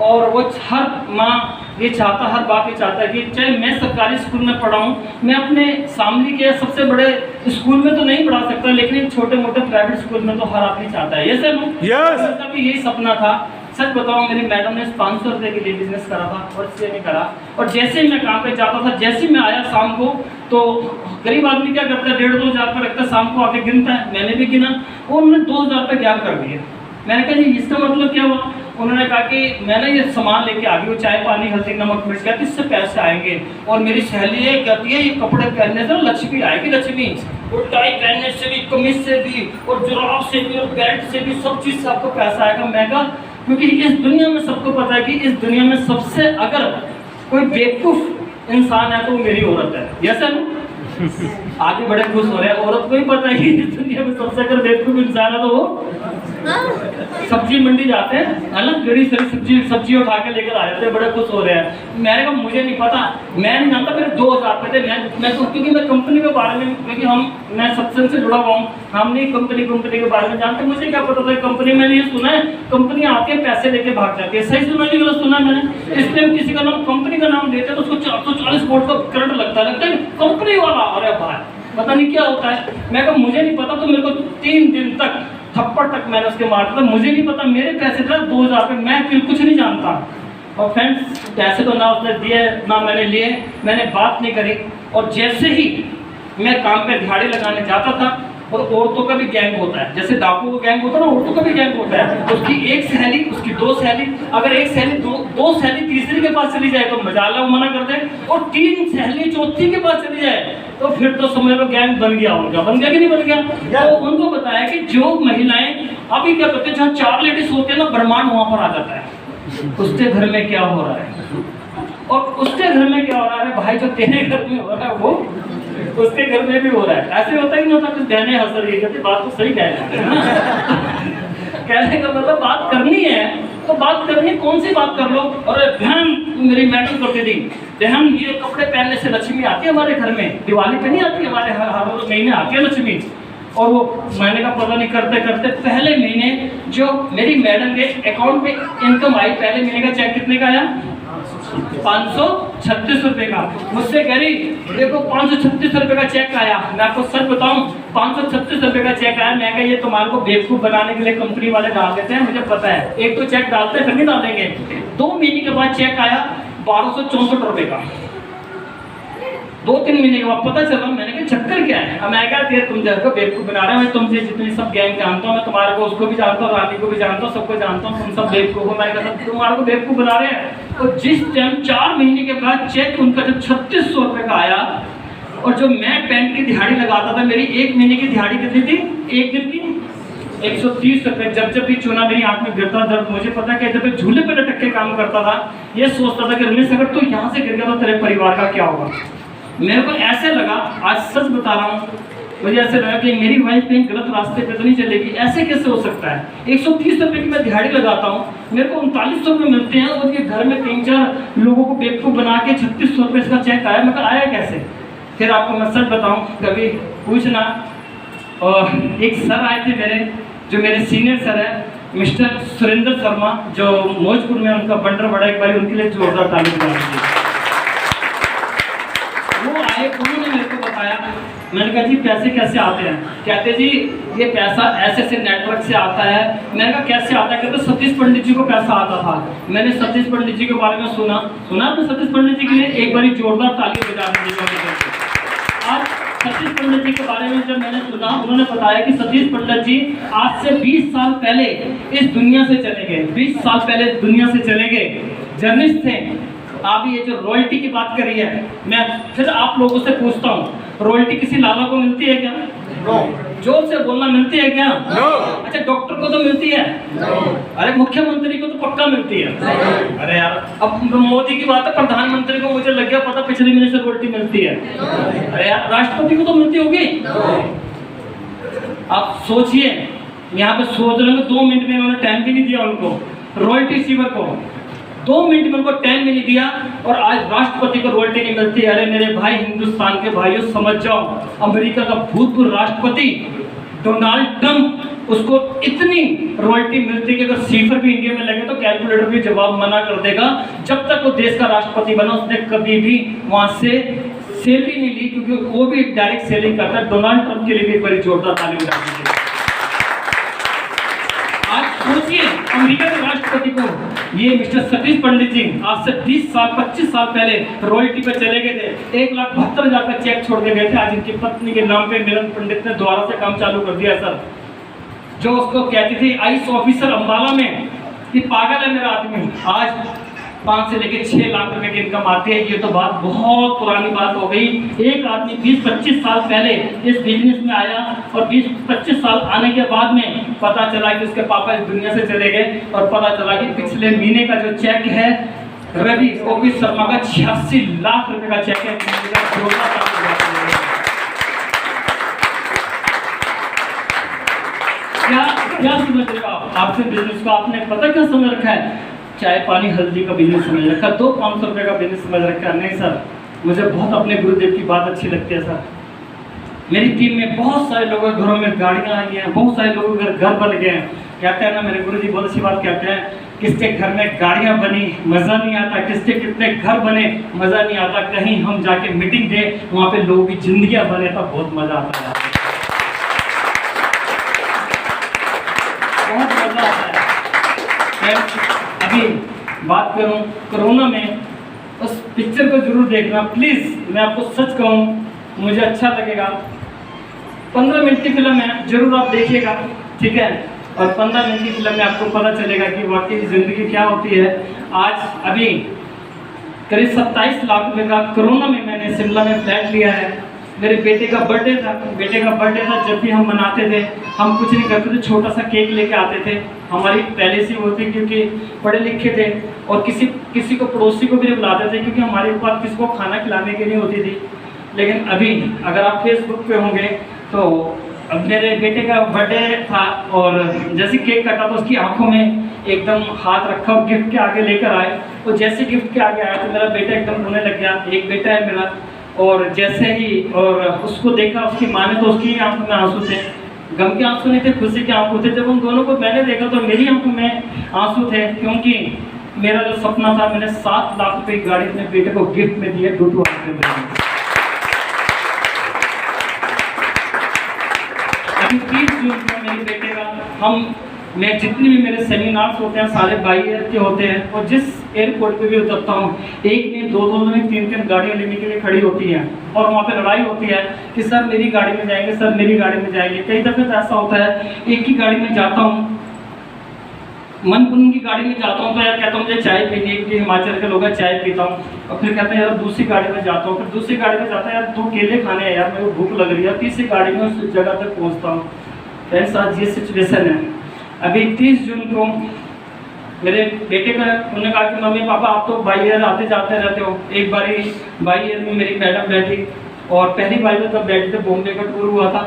और वो हर माँ ये चाहता, हर बाप ये चाहता है कि चाहे मैं सरकारी स्कूल में पढ़ाऊँ, मैं अपने शामली के सबसे बड़े स्कूल में तो नहीं पढ़ा सकता लेकिन छोटे मोटे प्राइवेट स्कूल में तो हर आदमी चाहता है। ये सर उसका भी यही सपना था। सच बताऊँ मेरी मैडम ने 500 रुपये के लिए बिजनेस करा था और इससे नहीं करा। और जैसे ही मैं काम पे जाता था, जैसे ही मैं आया शाम को, तो गरीब आदमी क्या करता है 1.5-2 हज़ार रुपये रखता है, शाम को आके गिनता है, मैंने भी गिना, और उन्होंने 2000 रुपये गैप कर दिए। मैंने कहा जी इसका मतलब क्या हुआ? उन्होंने कहा कि मैंने ये सामान लेके आ गई, वो चाय पानी हल्दी नमक मिर्च, कहती इससे पैसे आएंगे। और मेरी सहेली ये कहती है ये कपड़े पहनने से लक्ष्मी आएगी, लक्ष्मी, और टाई पहनने से भी, कमीज से भी, और जुराब से भी, और बेल्ट से भी, सब चीज़ से आपको पैसा आएगा। मैं कहा क्योंकि इस दुनिया में सबको पता है कि इस दुनिया में सबसे अगर कोई बेवकूफ़ इंसान है तो वो मेरी औरत है। Yes sir? आगे बड़े खुश हो रहे हैं, औरत को ही पता है कि इस दुनिया में सबसे अगर बेवकूफ़ इंसान है तो वो सब्जी मंडी जाते हैं, अलग बड़ी सारी सब्जी उठा के लेकर आ जाते हैं, बड़े खुश हो रहे हैं। मैंने कहा मुझे नहीं पता, मैं नहीं जानता, मेरे 2000 रुपये थे। मैं तो क्योंकि मैं कंपनी के बारे में, क्योंकि मैं सत्संग से जुड़ा हुआ हूँ, हम नहीं कंपनी के बारे में जानते, मुझे क्या पता था कंपनी। मैंने ये सुना है कंपनी आती है पैसे लेके भाग जाती है, सही सुना कि गलत सुना मैंने? इसलिए हम किसी का नाम कंपनी का नाम देते हैं तो उसको 440 वोल्ट का करंट लगता है कंपनी वाला। अरे भाई पता नहीं क्या होता है। मैं कहा मुझे नहीं पता, तो मेरे को 3 दिन तक थप्पड़ तक मैंने उसके मार दिया, मुझे नहीं पता, मेरे पैसे थे 2000 रुपये, मैं फिर कुछ नहीं जानता। और फ्रेंड्स पैसे तो ना उसने दिए ना मैंने लिए, मैंने बात नहीं करी। और जैसे ही मैं काम पे दिहाड़ी लगाने जाता था, और औरतों का भी गैंग होता है, जैसे डाकू का गैंग होता है ना, औरतों का भी गैंग होता है। उसकी एक सहेली, उसकी 2 सहेली, अगर एक सहेली दो सहेली तीसरी के पास चली जाए तो मजाला वो मना कर दे, और 3 सहेली चौथी के पास चली जाए तो फिर तो समझ लो गैंग बन गया उनका। बन गया कि नहीं बन गया? तो उनको बताया कि जो महिलाएं अभी क्या करते हैं, जहाँ 4 लेडीज होते हैं ना, ब्रह्मांड वहां पर आ जाता है, उसके घर में क्या हो रहा है, और उसके घर में क्या हो रहा है भाई, जो तेरे घर में हो रहा है वो उसके घर में भी हो रहा है। ऐसे होता ही नहीं होता, कुछ बहने हंस रही है, बात तो सही कह रहे हैं। कहने का मतलब बात करनी है तो बात करनी है, कौन सी बात कर लो। और बहन मेरी मैडम करती थी, तो हम ये कपड़े पहनने से लक्ष्मी आती है हमारे घर में, दिवाली पे नहीं आती हमारे हर महीने आती है लक्ष्मी। और वो महीने का पता नहीं करते करते पहले महीने जो मेरी मैडम के अकाउंट में इनकम आई, पहले महीने का चेक कितने का आया? 536 रुपए का। मुझसे कह रही देखो 536 रुपए का चेक आया। मैं आपको सच बताऊं 536 रुपए का चेक आया। मैं कहा ये तुम्हारे को बेवकूफ बनाने के लिए कंपनी वाले डाल देते हैं, मुझे पता है। एक तो चेक डालते फिर नहीं डालेंगे। 2 महीने के बाद चेक आया 1264 रुपए का। 2-3 महीने के बाद पता चला। मैंने कहा चक्कर क्या है? अब मैं कहा तुम देखो बेवकूफ बना रहे हो, मैं तुमसे जितनी सब गैंग जानता हूँ, मैं तुम्हारे को उसको भी जानता हूँ, रानी को भी जानता हूँ, सबको जानता हूँ, तुम सब बेवकूफ हो। मैंने कहा तुम्हारे को बेवकूफ बना रहे हैं। और जिस टाइम 4 महीने के बाद चेक उनका जब 3600 रुपए का आया, और जो मैं पेंट की दिहाड़ी लगाता था, मेरी 1 महीने की दिहाड़ी कितनी थी? 1 दिन की 130 रुपए। जब भी चूना मेरी आंख में गिरता था, मुझे पता कि जब मैं झूले पे लटक के काम करता था, ये सोचता था कि रमेश अगर तू यहाँ से गिर गया तो तेरे परिवार का क्या होगा। मेरे को ऐसे लगा, आज सच बता रहा हूँ, मुझे ऐसे लगा कि मेरी वाइफ कहीं गलत रास्ते पे तो नहीं चलेगी। ऐसे कैसे हो सकता है? 130 रुपए की मैं दिहाड़ी लगाता हूँ, मेरे को 3900 रुपये मिलते हैं, और ये घर में 3-4 लोगों को बेवकूफ बना के 3600 रुपये इसका चेक आया। मतलब आया कैसे? फिर आपको मैं सच बताऊँ, कभी पूछना। और एक सर आए थे मेरे, जो मेरे सीनियर सर है, मिस्टर सुरेंद्र शर्मा, जो मौजपुर में उनका बंडर बड़ा, एक बार उनके लिए जोरदार ताली बजा दीजिए। वो आए, उन्होंने मेरे को बताया। मैंने कहा जी पैसे कैसे आते हैं? कहते जी ये पैसा ऐसे नेटवर्क से आता है। मैंने कहा कैसे आता है? कहते सतीश पंडित जी को पैसा आता था। मैंने सतीश पंडित जी के बारे में सुना तो सतीश पंडित जी के लिए एक बार जोरदार ताली बजा दीजिए। आज सतीश पंडित जी के बारे में जब मैंने सुना, उन्होंने बताया कि सतीश पंडित जी आज से 20 साल पहले इस दुनिया से चले गए। 20 साल पहले दुनिया से चले गए, जर्नलिस्ट थे। आप ये जो रॉयल्टी की बात करी है, मैं फिर आप लोगों से पूछता हूँ, रॉयल्टी किसी लाला को मिलती है क्या? नो। जोर से बोलना, मिलती है क्या? नो। अच्छा डॉक्टर को तो मिलती है? नो। अरे मुख्यमंत्री को तो पक्का मिलती है। नो। अरे यार अब मोदी की बात है, प्रधानमंत्री को मुझे लग गया पता पिछले महीने से रॉयल्टी मिलती है। अरे यार राष्ट्रपति को तो मिलती होगी। आप सोचिए, यहाँ पे सोच रहे हैं 2 मिनट में उन्होंने टाइम भी नहीं दिया उनको, रॉयल्टी रिसीवर को 2 मिनट में उनको टाइम भी नहीं दिया, और आज राष्ट्रपति को रॉयल्टी नहीं मिलती। अरे मेरे भाई हिंदुस्तान के भाइयों समझ जाओ, अमेरिका का भूतपूर्व राष्ट्रपति डोनाल्ड ट्रंप, उसको इतनी रॉयल्टी मिलती है कि अगर सिफर भी इंडिया में लगे तो कैलकुलेटर भी जवाब मना कर देगा। जब तक वो देश का राष्ट्रपति बना उसने कभी भी वहां से सैलरी नहीं ली, क्योंकि वो भी डायरेक्ट सेलिंग करता है। डोनाल्ड ट्रंप के लिए भी एक बार जोरदार ताली बजा दीजिए। आज सोचिए अमेरिका के राष्ट्रपति को ये मिस्टर सतीश पंडित जी आज से 25 साल पहले रॉयल्टी पे चले गए थे। 1,72,000 का चेक छोड़ के गए थे। आज इनकी पत्नी के नाम पे मिलन पंडित ने दोबारा से काम चालू कर दिया। सर जो उसको कहती थी आईएएस ऑफिसर अंबाला में कि पागल है मेरा आदमी, आज 5 से लेकर 6 लाख रुपए की इनकम आती है। ये तो बात बहुत पुरानी बात हो गई। एक आदमी 20-25 साल पहले इस बिजनेस में आया, और 20-25 साल आने के बाद में पता चला कि उसके पापा इस दुनिया से चले गए, और पता चला कि पिछले महीने का जो चेक है रवि ओपी शर्मा का 86 लाख रुपए का चेक है। क्या समझ रहे हो आपसे बिजनेस को? आपने पता क्या समझ रखा है? चाय पानी हल्दी का बिजनेस समझ रखा, 200-500 रुपए का बिजनेस समझ रखा। नहीं सर, मुझे बहुत अपने गुरुदेव की बात अच्छी लगती है। सर मेरी टीम में बहुत सारे लोगों के घरों में गाड़ियां आई हैं, बहुत सारे लोगों के घर बन गए हैं। कहते हैं ना मेरे गुरुजी बहुत अच्छी बात कहते हैं, किसके घर में गाड़ियां बनी मजा नहीं आता, किसके कितने घर बने मजा नहीं आता। कहीं हम जाके मीटिंग दे, वहाँ पे लोगों की जिंदगियां बने तो बहुत मजा आता है, बहुत मजा आता है। अभी बात करूं कोरोना में, उस पिक्चर को जरूर देखना प्लीज। मैं आपको सच कहूं, मुझे अच्छा लगेगा। 15 मिनट की फिल्म है, जरूर आप देखिएगा, ठीक है? और 15 मिनट की फिल्म में आपको पता चलेगा कि वाकई जिंदगी क्या होती है। आज अभी करीब 27 लाख रुपए का कोरोना में मैंने शिमला में फ्लैट लिया है। मेरे बेटे का बर्थडे था। जब भी हम मनाते थे, हम कुछ नहीं करते थे, छोटा सा केक लेके आते थे। हमारी पहले से होती, क्योंकि पढ़े लिखे थे, और किसी को पड़ोसी को भी नहीं बुलाते थे, क्योंकि हमारे पास किसी को खाना खिलाने की नहीं होती थी। लेकिन अभी अगर आप फेसबुक पे होंगे तो अब मेरे बेटे का बर्थडे था और जैसे केक कटा तो उसकी आंखों में एकदम हाथ रखा और गिफ्ट के आगे लेकर आए, और जैसे गिफ्ट के आगे आया तो मेरा बेटा एकदम रोने लग गया। एक बेटा है मेरा, और जैसे ही और उसको देखा उसकी माँ ने तो उसकी आंखों में आंसू थे, गम के आंसू नहीं थे, खुशी के आंसू थे। जब उन दोनों को मैंने देखा तो मेरी आंखों में आंसू थे, क्योंकि मेरा जो सपना था, मैंने 7 लाख रुपए की गाड़ी अपने बेटे को गिफ्ट में दिया। अभी 30 जून को मेरे बेटे का मैं जितने भी मेरे सेमिनार्स होते हैं सारे बाई एयर के होते हैं, और जिस एयरपोर्ट पे भी उतरता हूँ एक नहीं दो नहीं 3 गाड़ियाँ लेने के लिए खड़ी होती हैं, और वहाँ पे लड़ाई होती है कि सर मेरी गाड़ी में जाएंगे, सर मेरी गाड़ी में जाएंगे। कई दफ़े तो ऐसा होता है एक ही गाड़ी में जाता हूँ, मनपुन की गाड़ी में जाता हूँ तो यार कहता हूँ मुझे चाय पीनी है, क्योंकि हिमाचल के लोग चाय पीता हूँ, और फिर कहते हैं यार दूसरी गाड़ी में जाता हूँ, फिर दूसरी गाड़ी में जाता है यार 2 केले खाने हैं यार, मेरे को भूख लग रही है, तीसरी गाड़ी में उस जगह तक पहुँचता हूँ। ऐसा ये सिचुएशन है। अभी 30 जून को मेरे बेटे का उन्होंने कहा कि मम्मी पापा आप तो बाई एयर आते जाते रहते हो, एक बारी बाई एयर में मेरी मैडम बैठी, और पहली बार में तब बैठे थे, बॉम्बे का टूर हुआ था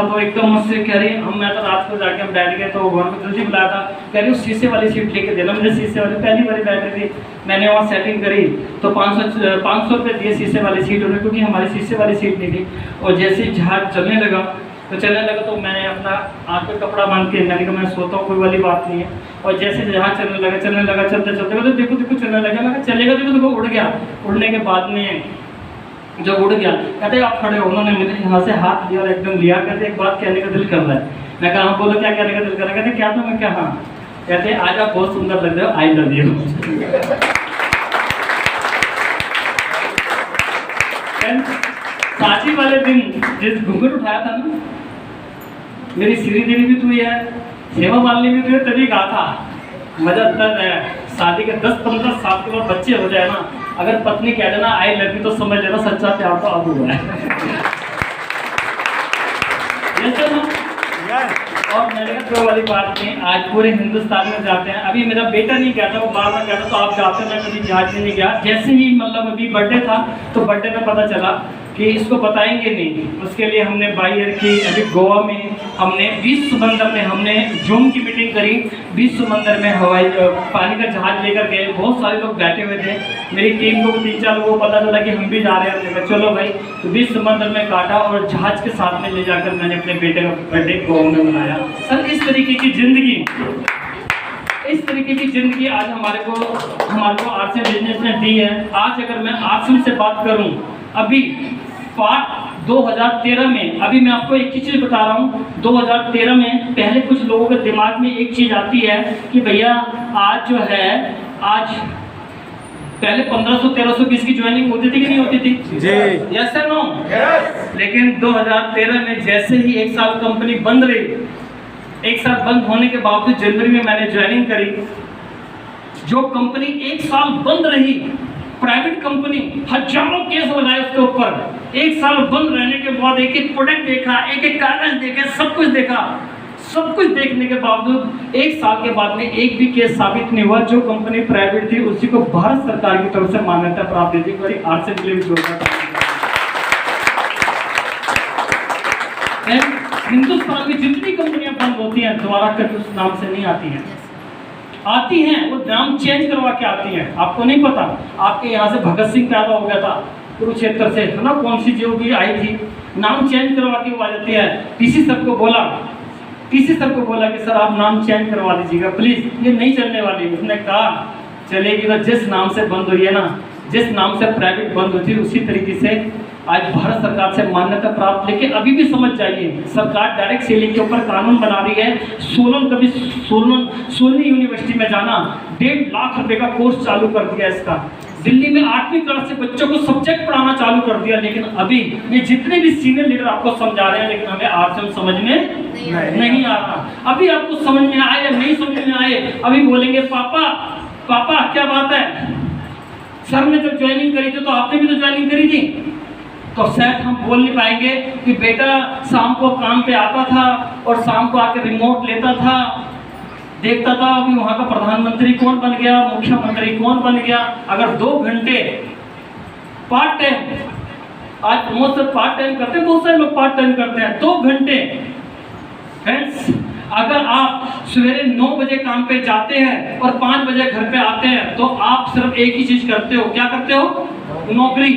तो एकदम मुझसे कह रही मैं तो रात को जाके हम बैठ गए, तो घर में जल्दी बुलाया था, कह रही उस शीशे वाली सीट लेके देना। मुझे शीशे वाली पहली बार बैठ रही थी, मैंने वहाँ सेटिंग करी तो 500 रुपये दिए शीशे वाली सीट उन्हें, क्योंकि हमारी शीशे वाली सीट नहीं थी। और जैसे ही जहाज चलने लगा तो मैंने अपना आँख पे कपड़ा बांध के मैंने कहा मैं सोता हूँ, कोई वाली बात नहीं है। और जैसे जहाज चलने लगा चलते तो देखो चलने लगा, मैं चलेगा देखो उड़ गया। उड़ने के बाद में जब उड़ गया कहते आप खड़े हो, उन्होंने मेरे यहाँ से हाथ लिया और एकदम लिया, कहते एक बात कहने का दिल कर रहा है। मैं कहा बोलो क्या कहने का दिल कर रहा है? कहते क्या तो मैं क्या, हाँ कहते आज आप बहुत सुंदर लग रहे हो, आई लव यू। शादी वाले दिन जिस घूंघट उठाया था ना, मेरी श्रीदेवी भी हुई है, हेमा मालिनी भी हुई है, तभी कहा था मजा तब है। शादी के 10-15 साल के बाद बच्चे हो जाए ना, अगर पत्नी कह देना आई लव यू तो समझ लेना सच्चा प्यार तो अब हुआ है। और मैंने कहा कोई वाली बात नहीं, आज पूरे हिंदुस्तान में जाते हैं। अभी मेरा बेटा नहीं कहता, वो बार बार कहता तो आप जाते, मैं कभी जहाज में नहीं गया। जैसे ही मतलब अभी बर्थडे था तो बर्थडे में पता चला कि इसको बताएंगे नहीं, उसके लिए हमने बाई एयर की अभी गोवा में हमने 20 समंदर में हमने जूम की मीटिंग करी। 20 समंदर में हवाई पानी का जहाज लेकर गए, बहुत सारे लोग बैठे हुए थे। मेरी टीम को 3-4 लोगों को पता चला कि हम भी जा रहे हैं, हमने चलो भाई, तो 20 समंदर में काटा और जहाज के साथ में ले जाकर मैंने अपने बेटे का बर्थडे गोवा में मनाया। सर इस तरीके की ज़िंदगी आज हमारे को आरसीएम बिजनेस ने दी है। आज अगर मैं आरसीएम से बात करूं, अभी पार्ट 2013 में, अभी मैं आपको एक ही चीज़ बता रहा हूँ, 2013 में पहले कुछ लोगों के दिमाग में एक चीज़ आती है कि भैया आज जो है आज पहले 1500-1300 की ज्वाइनिंग होती थी कि नहीं होती थी? जी यस सर नो यस। लेकिन 2013 में जैसे ही 1 साल कंपनी बंद रही, 1 साल बंद होने के बावजूद जनवरी में मैंने ज्वाइनिंग करी। जो कंपनी 1 साल बंद रही, प्राइवेट कंपनी, हजारों केस लगाए उसके ऊपर। 1 साल बंद रहने के बाद एक प्रोडक्ट देखा, एक कागज देखे, सब कुछ देखा। सब कुछ देखने के बावजूद 1 साल के बाद में एक भी केस साबित नहीं हुआ। जो कंपनी प्राइवेट थी उसी को भारत सरकार की तरफ से मान्यता प्राप्त थी। आरसीएम के लिए भी जोड़ना हिंदुस्तान में जितनी कंपनियां बंद होती हैं दोबारा कभी उस नाम से नहीं आती हैं, वो नाम चेंज करवा के आती हैं। आपको नहीं पता, आपके यहाँ से भगत सिंह पैदा हो गया था कुरुक्षेत्र से, है ना, कौन सी जो भी आई थी, नाम चेंज करवा के वो आ जाती है। टीसी सर को बोला कि सर आप नाम चेंज करवा दीजिएगा प्लीज, ये नहीं चलने वाली। उसने कहा चलेगी तो जिस नाम से बंद हुई है ना, जिस नाम से प्राइवेट बंद होती है उसी तरीके से आज भारत सरकार से मान्यता प्राप्त। लेकिन अभी भी समझ जाइए, सरकार डायरेक्ट सेलिंग के ऊपर कानून बना रही है। सोलनी यूनिवर्सिटी में जाना 1.5 लाख रुपए का कोर्स चालू कर दिया इसका। दिल्ली में 8वीं क्लास से बच्चों को सब्जेक्ट पढ़ाना चालू कर दिया। लेकिन अभी ये जितने भी सीनियर लीडर आपको समझा रहे हैं, लेकिन हमें आरसीएम समझ में नहीं आ रहा। अभी आपको समझ में आए या नहीं समझ में आए, अभी बोलेंगे पापा क्या बात है, सर ने जब ज्वाइनिंग करी थी तो आपने भी तो ज्वाइनिंग करी थी। तो शायद हम बोल नहीं पाएंगे कि बेटा शाम को काम पे आता था और शाम को आके रिमोट लेता था, देखता था अभी वहाँ का प्रधानमंत्री कौन बन गया, मुख्यमंत्री कौन बन गया। अगर 2 घंटे पार्ट टाइम आज प्रमोद सर पार्ट टाइम करते हैं, बहुत सारे लोग पार्ट टाइम करते हैं 2 घंटे। फ्रेंड्स, अगर आप सवेरे 9 बजे काम पे जाते हैं और 5 बजे घर पे आते हैं तो आप सिर्फ एक ही चीज करते हो, क्या करते हो? नौकरी।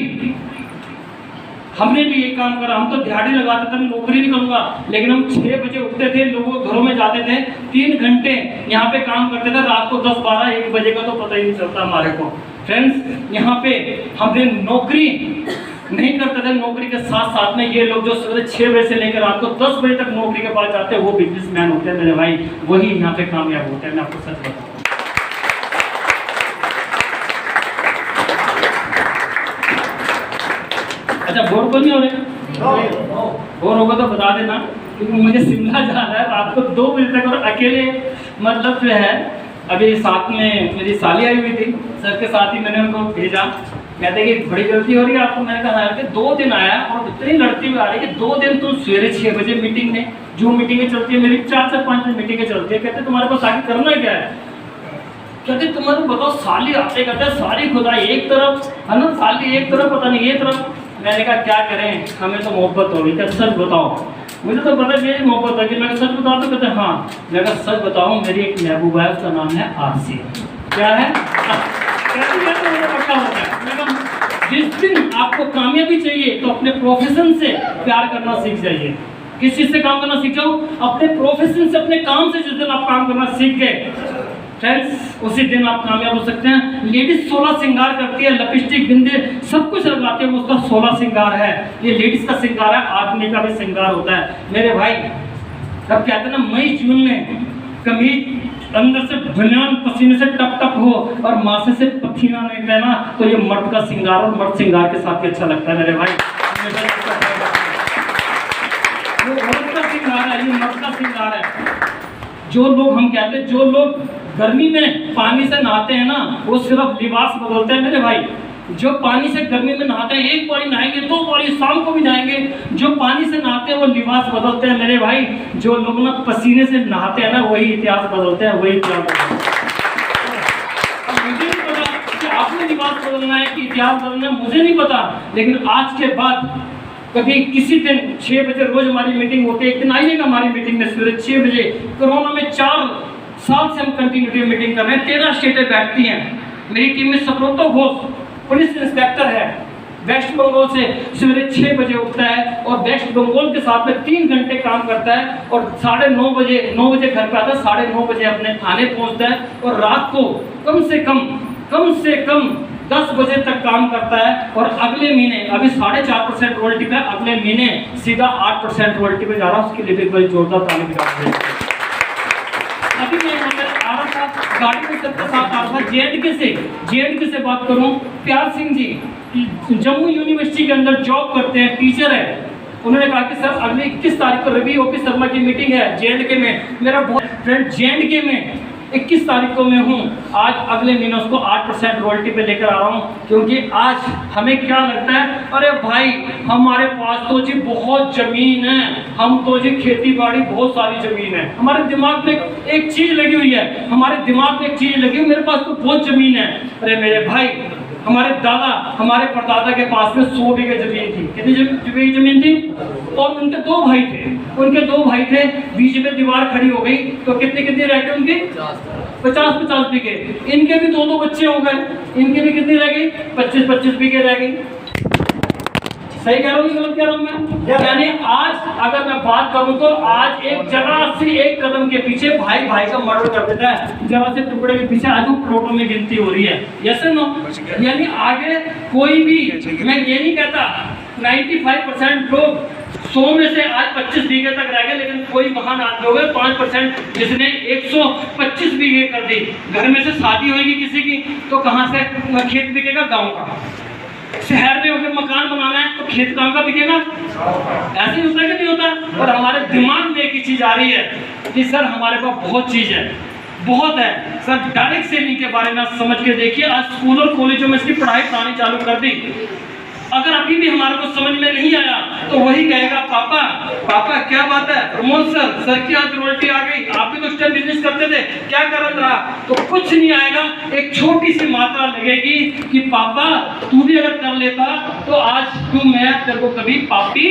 हमने भी ये काम करा, हम तो दिहाड़ी लगाते थे, नौकरी नहीं करूंगा, लेकिन हम 6 बजे उठते थे, लोगों के घरों में जाते थे, 3 घंटे यहाँ पे काम करते थे, रात को 10, 12, 1 बजे का तो पता ही नहीं चलता हमारे को। फ्रेंड्स, यहाँ पे हमने नौकरी नहीं करते थे, नौकरी के साथ साथ में ये लोग जो सुबह 6 बजे से लेकर रात को 10 बजे तक नौकरी के बाद जाते हैं, वो बिजनेसमैन होते हैं मेरे भाई, वही यहाँ पे कामयाब होते हैं, मैं आपको सच बताऊँ। अच्छा, बोर तो नहीं हो रहे? बोर होगा तो बता देना, क्योंकि मुझे शिमला जाना है रात को 2 बजे तक, और अकेले मतलब जो है, अभी साथ में मेरी साली आई हुई थी, सर के साथ ही मैंने उनको भेजा, कहते कि बड़ी गलती हो रही है आपको। मैंने कहा यार कि 2 दिन आया और इतनी लड़ती हुई आ रही है कि 2 दिन तुम सवेरे 6 बजे मीटिंग में, जो मीटिंगें चलती है मेरी 4 से 5 मीटिंगें चलती है, कहते तुम्हारे पास आगे करना क्या है? कहते तुम्हारे बताओ, साली आते कहते सारी खुदाई एक तरफ है ना, साली एक तरफ, पता नहीं ये तरफ। मैंने कहा क्या करें, हमें तो मोहब्बत हो गई। क्या सच बताओ? मुझे तो पता मेरी मोहब्बत है कि मैं सच बताऊँ तो कहते हाँ। मैं कहा सच बताऊँ, मेरी एक महबूबा है, उसका नाम है आरसी। क्या है? पक्का होता है। मैं कहा जिस दिन आपको कामयाबी चाहिए तो अपने प्रोफेशन से प्यार करना सीख जाइए। किस चीज से काम करना सीख जाओ? अपने प्रोफेशन से, अपने काम से। जिस दिन आप काम करना सीख गए फ्रेंड्स, उसी दिन आप कामयाब हो सकते हैं। लेडीज 16 श्रृंगार करती है, लिपस्टिक, बिंदी सब कुछ लगाती है, वो उसका 16 श्रृंगार है। ये लेडीज का श्रृंगार है, आदमी का भी श्रृंगार होता है मेरे भाई। अब कहते हैं ना, मई जून में कमीज अंदर से बनियान पसीने से टप टप हो और माथे से पसीना निकले ना, तो ये मर्द का श्रृंगार, और मर्द श्रृंगार के साथ अच्छा लगता है मेरे भाई। वो मर्द का श्रृंगार है, ये मर्द का श्रृंगार है। जो लोग, हम कहते हैं जो लोग गर्मी में पानी से नहाते हैं ना, वो सिर्फ लिबास बदलते हैं मेरे भाई। जो पानी से गर्मी में नहाते हैं, एक बारी नहाएंगे, 2 बारी शाम को भी नहाएंगे, जो पानी से नहाते हैं वो लिबास बदलते हैं मेरे भाई। जो लोग ना पसीने से नहाते हैं ना, वही इतिहास बदलते हैं, वही इतिहास बदलते हैं। अब मुझे नहीं पता कि आपने लिबास बदलना है कि इतिहास बदलना है, मुझे नहीं पता, लेकिन आज के बाद कभी किसी दिन 6 बजे रोज हमारी मीटिंग होती है। एक दिन आइएगा हमारी मीटिंग में सवेरे 6 बजे। कोरोना में 4 साल से हम कंटिन्यूटी मीटिंग कर रहे हैं, 13 स्टेटें बैठती हैं। मेरी टीम में सुब्रतो घोष पुलिस इंस्पेक्टर है, वेस्ट बंगाल से सवेरे 6 बजे उठता है और वेस्ट बंगाल के साथ में 3 घंटे काम करता है, और 9:30 बजे 9 बजे घर पे आता है, 9:30 बजे अपने थाने पहुंचता है, और रात को कम से कम 10 बजे तक काम करता है। और अगले महीने, अभी 4.5% रॉयल्टी पे, अगले महीने सीधा 8% रॉयल्टी पे जा रहा है। उसके लिए भी कोई जोरदार ताली बजा दीजिए। अभी मैं यहाँ पे आ रहा था, गाड़ी में सबके साथ आ रहा था, जे&के से बात करूँ, प्यार सिंह जी जम्मू यूनिवर्सिटी के अंदर जॉब करते हैं, टीचर है। उन्होंने कहा कि सर अगले 21 तारीख को रवि ओपी शर्मा की मीटिंग है जे&के में। मेरा बहुत फ्रेंड जे&के में 21 तारीख को मैं हूँ। आज अगले महीने उसको 8% रॉयल्टी पे लेकर आ रहा हूँ, क्योंकि आज हमें क्या लगता है, अरे भाई हमारे पास तो जी बहुत ज़मीन है, हम तो जी खेती बाड़ी बहुत सारी ज़मीन है। हमारे दिमाग में एक चीज़ लगी हुई है, मेरे पास तो बहुत ज़मीन है। अरे मेरे भाई, हमारे दादा, हमारे परदादा के पास में 100 बीघे जमीन थी। कितनी बीघे जमीन थी? और उनके 2 भाई थे, बीच में दीवार खड़ी हो गई, तो कितने रह गए उनके? 50 बीघे। इनके भी 2 बच्चे हो गए, इनके भी कितनी रह गई? 25 बीघे रह गई। सही कह रहा हूँ, गलत कह रहा हूँ मैं? यानी आज अगर मैं बात करूँ तो आज एक जरा से एक कदम के पीछे भाई का मर्डर कर देता है, जरा से टुकड़े के पीछे आज वो करोड़ों में गिनती हो रही है। Yes no? यानी आगे कोई भी, मैं ये नहीं कहता 95% लोग 100 में से आज 25 बीघे तक रह गए, लेकिन कोई महान आदमी हो गए 5% जिसने 125 बीघे कर दी। घर में से शादी होगी किसी की तो कहाँ से खेत बिकेगा? गाँव का। शहर में होकर मकान बनाना है तो खेत कहाँ का बिकेगा? ऐसे ही होता है कि नहीं होता? और हमारे दिमाग में एक ही चीज आ रही है कि सर हमारे पास बहुत चीज है, बहुत है सर। डायरेक्ट सेलिंग के बारे में समझ के देखिए, आज स्कूल और कॉलेजों में इसकी पढ़ाई करानी चालू कर दी। अगर अभी भी हमारे को समझ में नहीं आया तो वही कहेगा पापा पापा क्या बात है, प्रमोद सर की आज रॉयल्टी आ गई, आप भी तो उस टाइम बिजनेस करते थे, क्या करत रहा? तो कुछ नहीं आएगा, एक छोटी सी मात्रा लगेगी कि पापा तू भी अगर कर लेता तो आज तू मैं तेरे को कभी पापी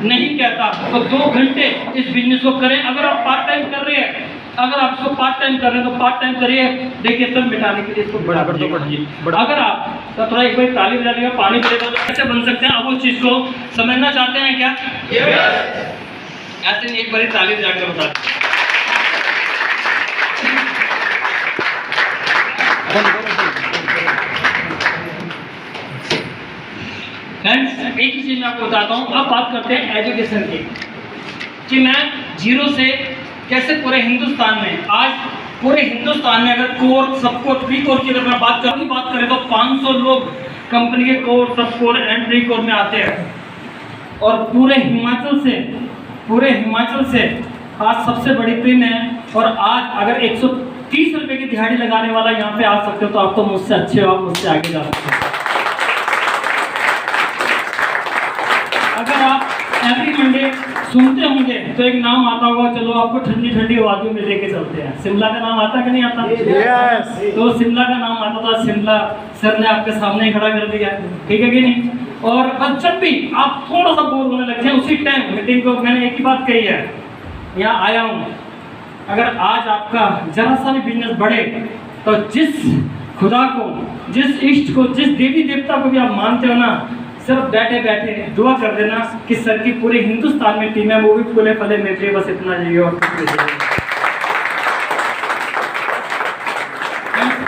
नहीं कहता। तो 2 घंटे इस बिजनेस को करें। अगर आप पार्ट टाइम कर रहे हैं, अगर आप इसको पार्ट टाइम कर रहे हैं तो पार्ट टाइम करिए। देखिए सर मिटाने के लिए इसको बड़ा कर दो। अगर आप तो थोड़ा एक बार ताली बजा देगा, पानी पीएगा, कैसे बन सकते हैं आप उस चीज को समझना चाहते हैं क्या? ऐसे नहीं, एक बार ताली बजा कर बता। फ्रेंड्स एक ही चीज मैं आपको बताता हूँ। अब बात करते हैं एजुकेशन की कि मैं जीरो से कैसे पूरे हिंदुस्तान में, आज पूरे हिंदुस्तान में अगर कोर सब कोर प्री कोर की अगर मैं बात करें तो 500 लोग कंपनी के कोर सब कोर एंड प्री कोर में आते हैं। और पूरे हिमाचल से आज सबसे बड़ी टीम है। और आज अगर 130 रुपए की दिहाड़ी लगाने वाला यहाँ पे आ सकते हो तो आप तो मुझसे अच्छे हो, आप मुझसे आगे जा सकते हो। अगर आप एवरी मंडे सुनते होंगे तो एक नाम आता होगा, चलो आपको ठंडी ठंडी वादियों में लेके चलते हैं। शिमला का नाम आता कि नहीं आता? yes. तो शिमला का नाम आता था, शिमला सर ने आपके सामने ही खड़ा कर दिया, ठीक है कि नहीं? और जब भी आप थोड़ा सा बोर होने लगते हैं उसी टाइम मीटिंग को मैंने एक ही बात कही है, यहाँ आया हूँ। अगर आज आपका जरा सा भी बिजनेस बढ़े तो जिस खुदा को, जिस इष्ट को, जिस देवी देवता को भी आप मानते हो ना, सिर्फ बैठे बैठे दुआ कर देना कि सर की पूरे हिंदुस्तान में टीम है, वो भी फूले फले मेरे, बस इतना चाहिए। और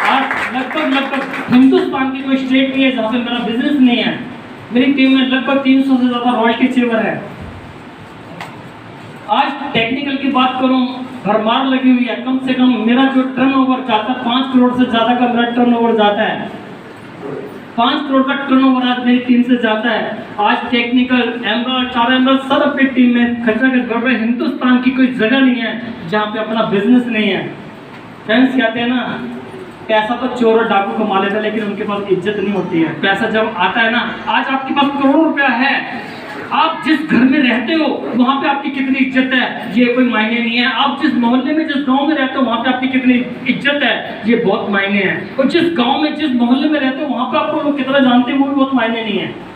आज लगभग हिंदुस्तान की कोई स्टेट नहीं है जहाँ पे मेरा बिजनेस नहीं है। मेरी टीम में लगभग 300 से ज्यादा रॉयल्टी चेवर है। आज टेक्निकल की बात करूं, भरमार लगी हुई है। कम से कम मेरा जो टर्नओवर जाता है 5 करोड़ से ज्यादा का मेरा टर्नओवर जाता है। 5 करोड़ का टर्नओवर आज मेरी टीम से जाता है। आज टेक्निकल एमरल्ड, 4 एमरल्ड सब अपनी टीम में खर्चा कर रहे हैं। हिंदुस्तान की कोई जगह नहीं है जहाँ पे अपना बिजनेस नहीं है। फ्रेंड्स कहते हैं ना, पैसा तो चोर और डाकू कमा लेता है लेकिन उनके पास इज्जत नहीं होती है। पैसा जब आता है ना, आज आपके पास करोड़ों रुपया है, आप जिस घर में रहते हो वहाँ पे आपकी कितनी इज्जत है ये कोई मायने नहीं है। आप जिस मोहल्ले में, जिस गांव में रहते हो वहाँ पे आपकी कितनी इज्जत है ये बहुत मायने है। और जिस गांव में, जिस मोहल्ले में रहते हो वहाँ पे आपको लोग कितना जानते हैं वो भी बहुत मायने नहीं है।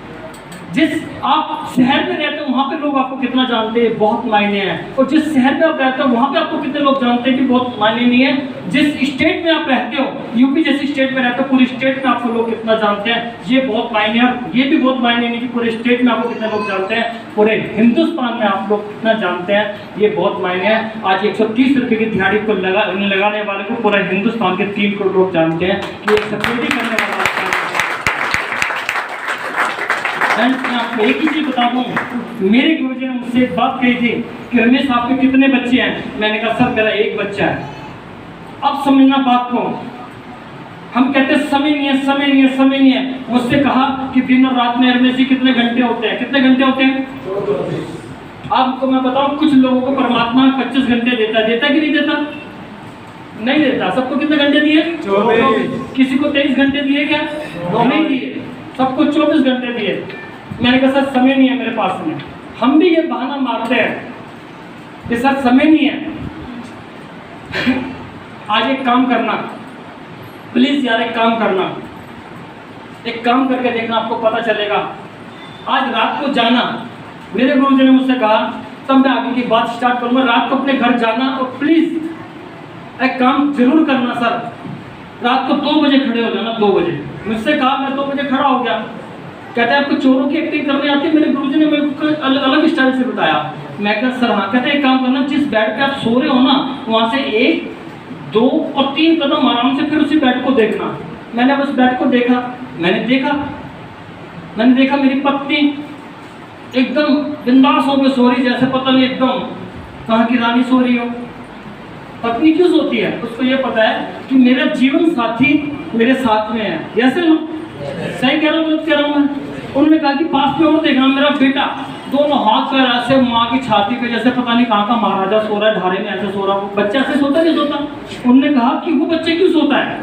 जिस आप शहर में रहते हो वहाँ पे लोग आपको कितना जानते हैं बहुत मायने हैं। और जिस शहर में आप रहते हो वहाँ पे आपको कितने लोग जानते हैं कि बहुत मायने नहीं है। जिस स्टेट में आप रहते हो, यूपी जैसी स्टेट में रहते हो, पूरी स्टेट में आपको लोग कितना जानते हैं ये बहुत मायने है। ये भी बहुत मायने नहीं कि पूरे स्टेट में आपको कितने लोग जानते हैं, पूरे हिंदुस्तान में आप लोग कितना जानते हैं ये बहुत मायने है। आज 130 रुपए की दिहाड़ी को लगाने वाले को पूरा हिंदुस्तान के 3 करोड़ लोग जानते हैं कि एक सक्सेसफुली करने वाला। मैं आपको एक ही चीज बता दूं, मेरे गुरुजी ने मुझसे एक बात कही थी कि रमेश आपके कितने बच्चे हैं? मैंने कहा सर मेरा एक बच्चा है। अब समझना बात को, हम कहते हैं समय नहीं है। मुझसे कहा कि दिन और रात में रमेश जी कितने घंटे होते हैं? कितने घंटे होते हैं? आपको मैं बताऊं, कुछ लोगों को परमात्मा 25 घंटे देता कि नहीं देता? नहीं देता। सबको कितने घंटे दिए? 24। किसी को 23 घंटे दिए क्या? नहीं दिए, सबको 24 घंटे दिए। मैंने कहा सर समय नहीं है मेरे पास में। हम भी ये बहाना मारते हैं कि सर समय नहीं है। आज एक काम करना, प्लीज यार एक काम करना, एक काम करके देखना, आपको पता चलेगा। आज रात को जाना, मेरे गुरुजी ने मुझसे कहा, तब मैं आगे की बात स्टार्ट करूंगा। रात को अपने घर जाना और प्लीज एक काम जरूर करना सर, रात को 2 बजे खड़े हो जाना। 2 बजे मुझसे कहा, मैं 2 बजे खड़ा हो गया। कहते हैं आपको चोरों की एक्टिंग करने आती है? मेरे गुरुजी ने मेरे को अलग स्टाइल से बताया। मैं कहा सर हाँ। कहते हैं एक काम करना, जिस बेड पे आप सो रहे हो ना वहाँ से 1, 2 और 3 कदम आराम से फिर उसी बेड को देखना। मैंने उस बेड को देखा, मैंने देखा मेरी पत्नी एकदम बिंदास होकर सो रही, जैसे पता नहीं एकदम कहाँ की रानी सो रही हो। पत्नी क्यों सोती है? उसको ये पता है कि मेरा जीवन साथी मेरे साथ में है। जैसे ना सही कह रहा हूँ, गलत कह रहा हूँ मैं? उन्होंने कहा कि पास में और देखना, मेरा बेटा दोनों हाथ पैर ऐसे माँ की छाती पे जैसे पता नहीं कहाँ का महाराजा सो रहा है, ढारे में ऐसे सो रहा है। वो बच्चा ऐसे सोता नहीं सोता? उन्होंने कहा कि वो बच्चे क्यों सोता है?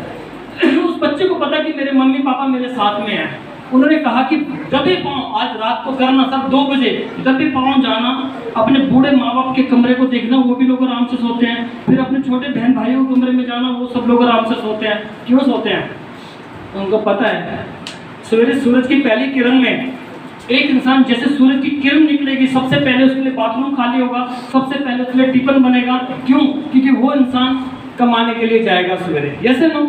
उस बच्चे को पता कि मेरे मम्मी पापा मेरे साथ में है। उन्होंने कहा कि दबे पाँव आज रात को करना सर 2 बजे दबे पाँव जाना, अपने बूढ़े माँ बाप के कमरे को देखना, वो भी लोग आराम से सोते हैं, फिर अपने छोटे बहन भाइयों के कमरे में जाना, वो सब लोग आराम से सोते हैं। क्यों सोते हैं? उनको पता है सवेरे सूरज की पहली किरण में एक इंसान जैसे सूरज की किरण निकलेगी सबसे पहले उसके लिए बाथरूम खाली होगा, सबसे पहले उसके लिए टिफिन बनेगा। क्यों? क्योंकि वो इंसान कमाने के लिए जाएगा सवेरे। जैसे नो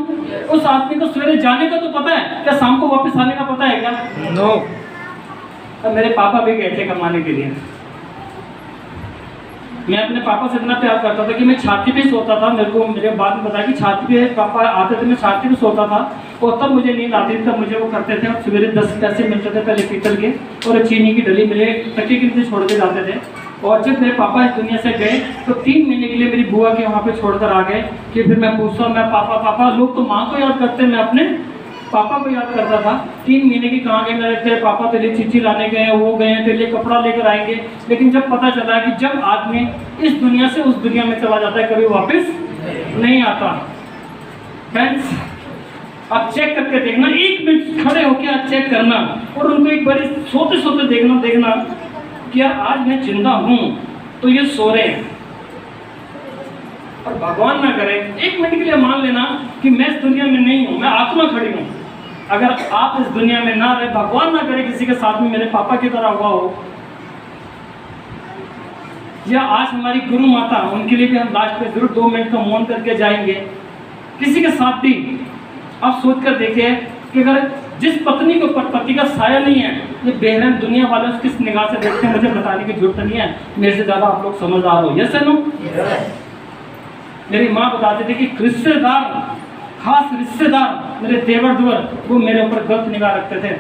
उस आदमी को सवेरे जाने का तो पता है, क्या शाम को वापस आने का पता है क्या? नो। तो मेरे पापा भी गए थे कमाने के लिए। मैं अपने पापा से इतना प्यार करता था कि मैं छाती पे सोता था। मेरे को मेरे बाद में बताया कि छाती पे पापा आते थे, मैं छाती पे सोता था और तब मुझे नींद आती थी, तब मुझे वो करते थे। और सवेरे 10 पैसे मिलते थे पहले पीतल के, और चीनी की डली मेरे तकिए के नीचे छोड़ के जाते थे। और जब मेरे पापा इस दुनिया से गए तो 3 महीने के लिए मेरी बुआ के वहाँ पे छोड़कर आ गए कि फिर मैं पूछता मैं पापा पापा, लोग तो माँ को याद करते, मैं अपने पापा को याद करता था। 3 महीने की कहाँ गए मेरे, तेरे पापा तेरे लिए चिट्ठी लाने गए, वो गए तेरे लिए कपड़ा लेकर आएंगे। लेकिन जब पता चला कि जब आदमी इस दुनिया से उस दुनिया में चला जाता है कभी वापस नहीं आता। फ्रेंड्स आप चेक करके देखना, 1 मिनट खड़े होकर आप चेक करना और उनको एक बार सोते सोते देखना कि यार आज मैं जिंदा हूँ तो ये सो रहे हैं। और भगवान ना करे 1 मिनट के लिए मान लेना कि मैं इस दुनिया में नहीं हूँ, मैं आत्मा खड़ी हूँ। अगर आप इस दुनिया में ना रहे, भगवान ना करे किसी के साथ में मेरे पापा की तरह हुआ हो, या आज हमारी गुरु माता, उनके लिए भी हम लास्ट में जरूर 2 मिनट का मौन करके जाएंगे। किसी के साथ भी आप सोच कर देखिए कि अगर जिस पत्नी के ऊपर पति का साया नहीं है, ये बेरहम दुनिया वाले उसकी किस निगाह से देखते हैं, मुझे बताने की जरूरत नहीं है, मेरे से ज़्यादा आप लोग समझदार हो। Yes no? मेरी माँ बताती थी कि रिश्तेदार, खास रिश्तेदार मेरे देवर दुवर, वो मेरे ऊपर गलत निगाह रखते थे।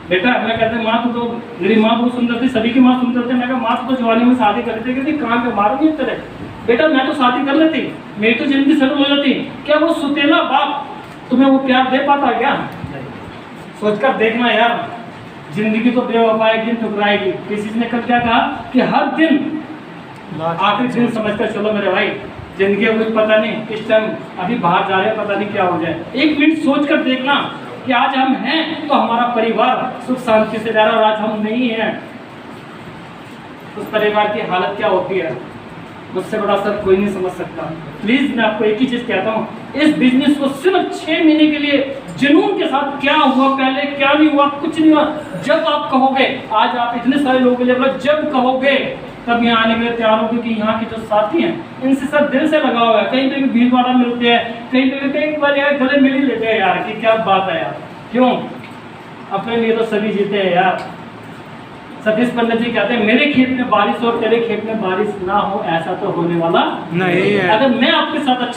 बेटा मैं कहते माँ तो मेरी माँ बहुत सुंदर थी, सभी की माँ सुंदर थी। मैं कहा माँ तो जवानी में शादी कर दी, कहती कहाँ पे मारो नहीं तेरे बेटा, मैं तो शादी कर लेती, मेरी तो जिंदगी सेटल हो जाती। क्या वो सुतेला बाप तुम्हें वो प्यार दे पाता क्या? सोचकर देखना यार, जिंदगी तो बेवफा एक दिन ठुकराएगी। किसी ने कल क्या कहा कि हर दिन आखिरी दिन समझकर चलो मेरे भाई, जिंदगी का कुछ पता नहीं, किस टाइम अभी बाहर जा रहे हैं पता नहीं क्या हो जाए। 1 मिनट सोच कर देखना कि आज हम हैं तो हमारा परिवार सुख शांति से जा रहा है, और आज हम नहीं हैं उस परिवार की हालत क्या होती है, मुझसे बड़ा सर कोई नहीं समझ सकता। प्लीज मैं आपको एक ही चीज कहता हूँ, इस बिजनेस को सिर्फ 6 महीने के लिए जुनून के साथ, क्या हुआ पहले क्या नहीं हुआ कुछ नहीं हुआ, जब आप कहोगे, आज आप इतने सारे लोगों के लिए बोला, जब कहोगे तब यहाँ आने के लिए तैयार हो, क्योंकि यहाँ के जो साथी हैं इनसे सब दिल से लगा हुआ है। कहीं पे भी भीड़ भाड़ा मिलते हैं, कहीं पे भी कई बार यार गले मिल ही लेते हैं यार, कि क्या बात है यार, क्यों? अपने लिए तो सभी जीते हैं यार। सतीश पंडित जी कहते हैं मेरे खेत में बारिश और तेरे खेत में बारिश ना हो, ऐसा तो होने वाला नहीं है। अगर मैं आपके साथ अच्छा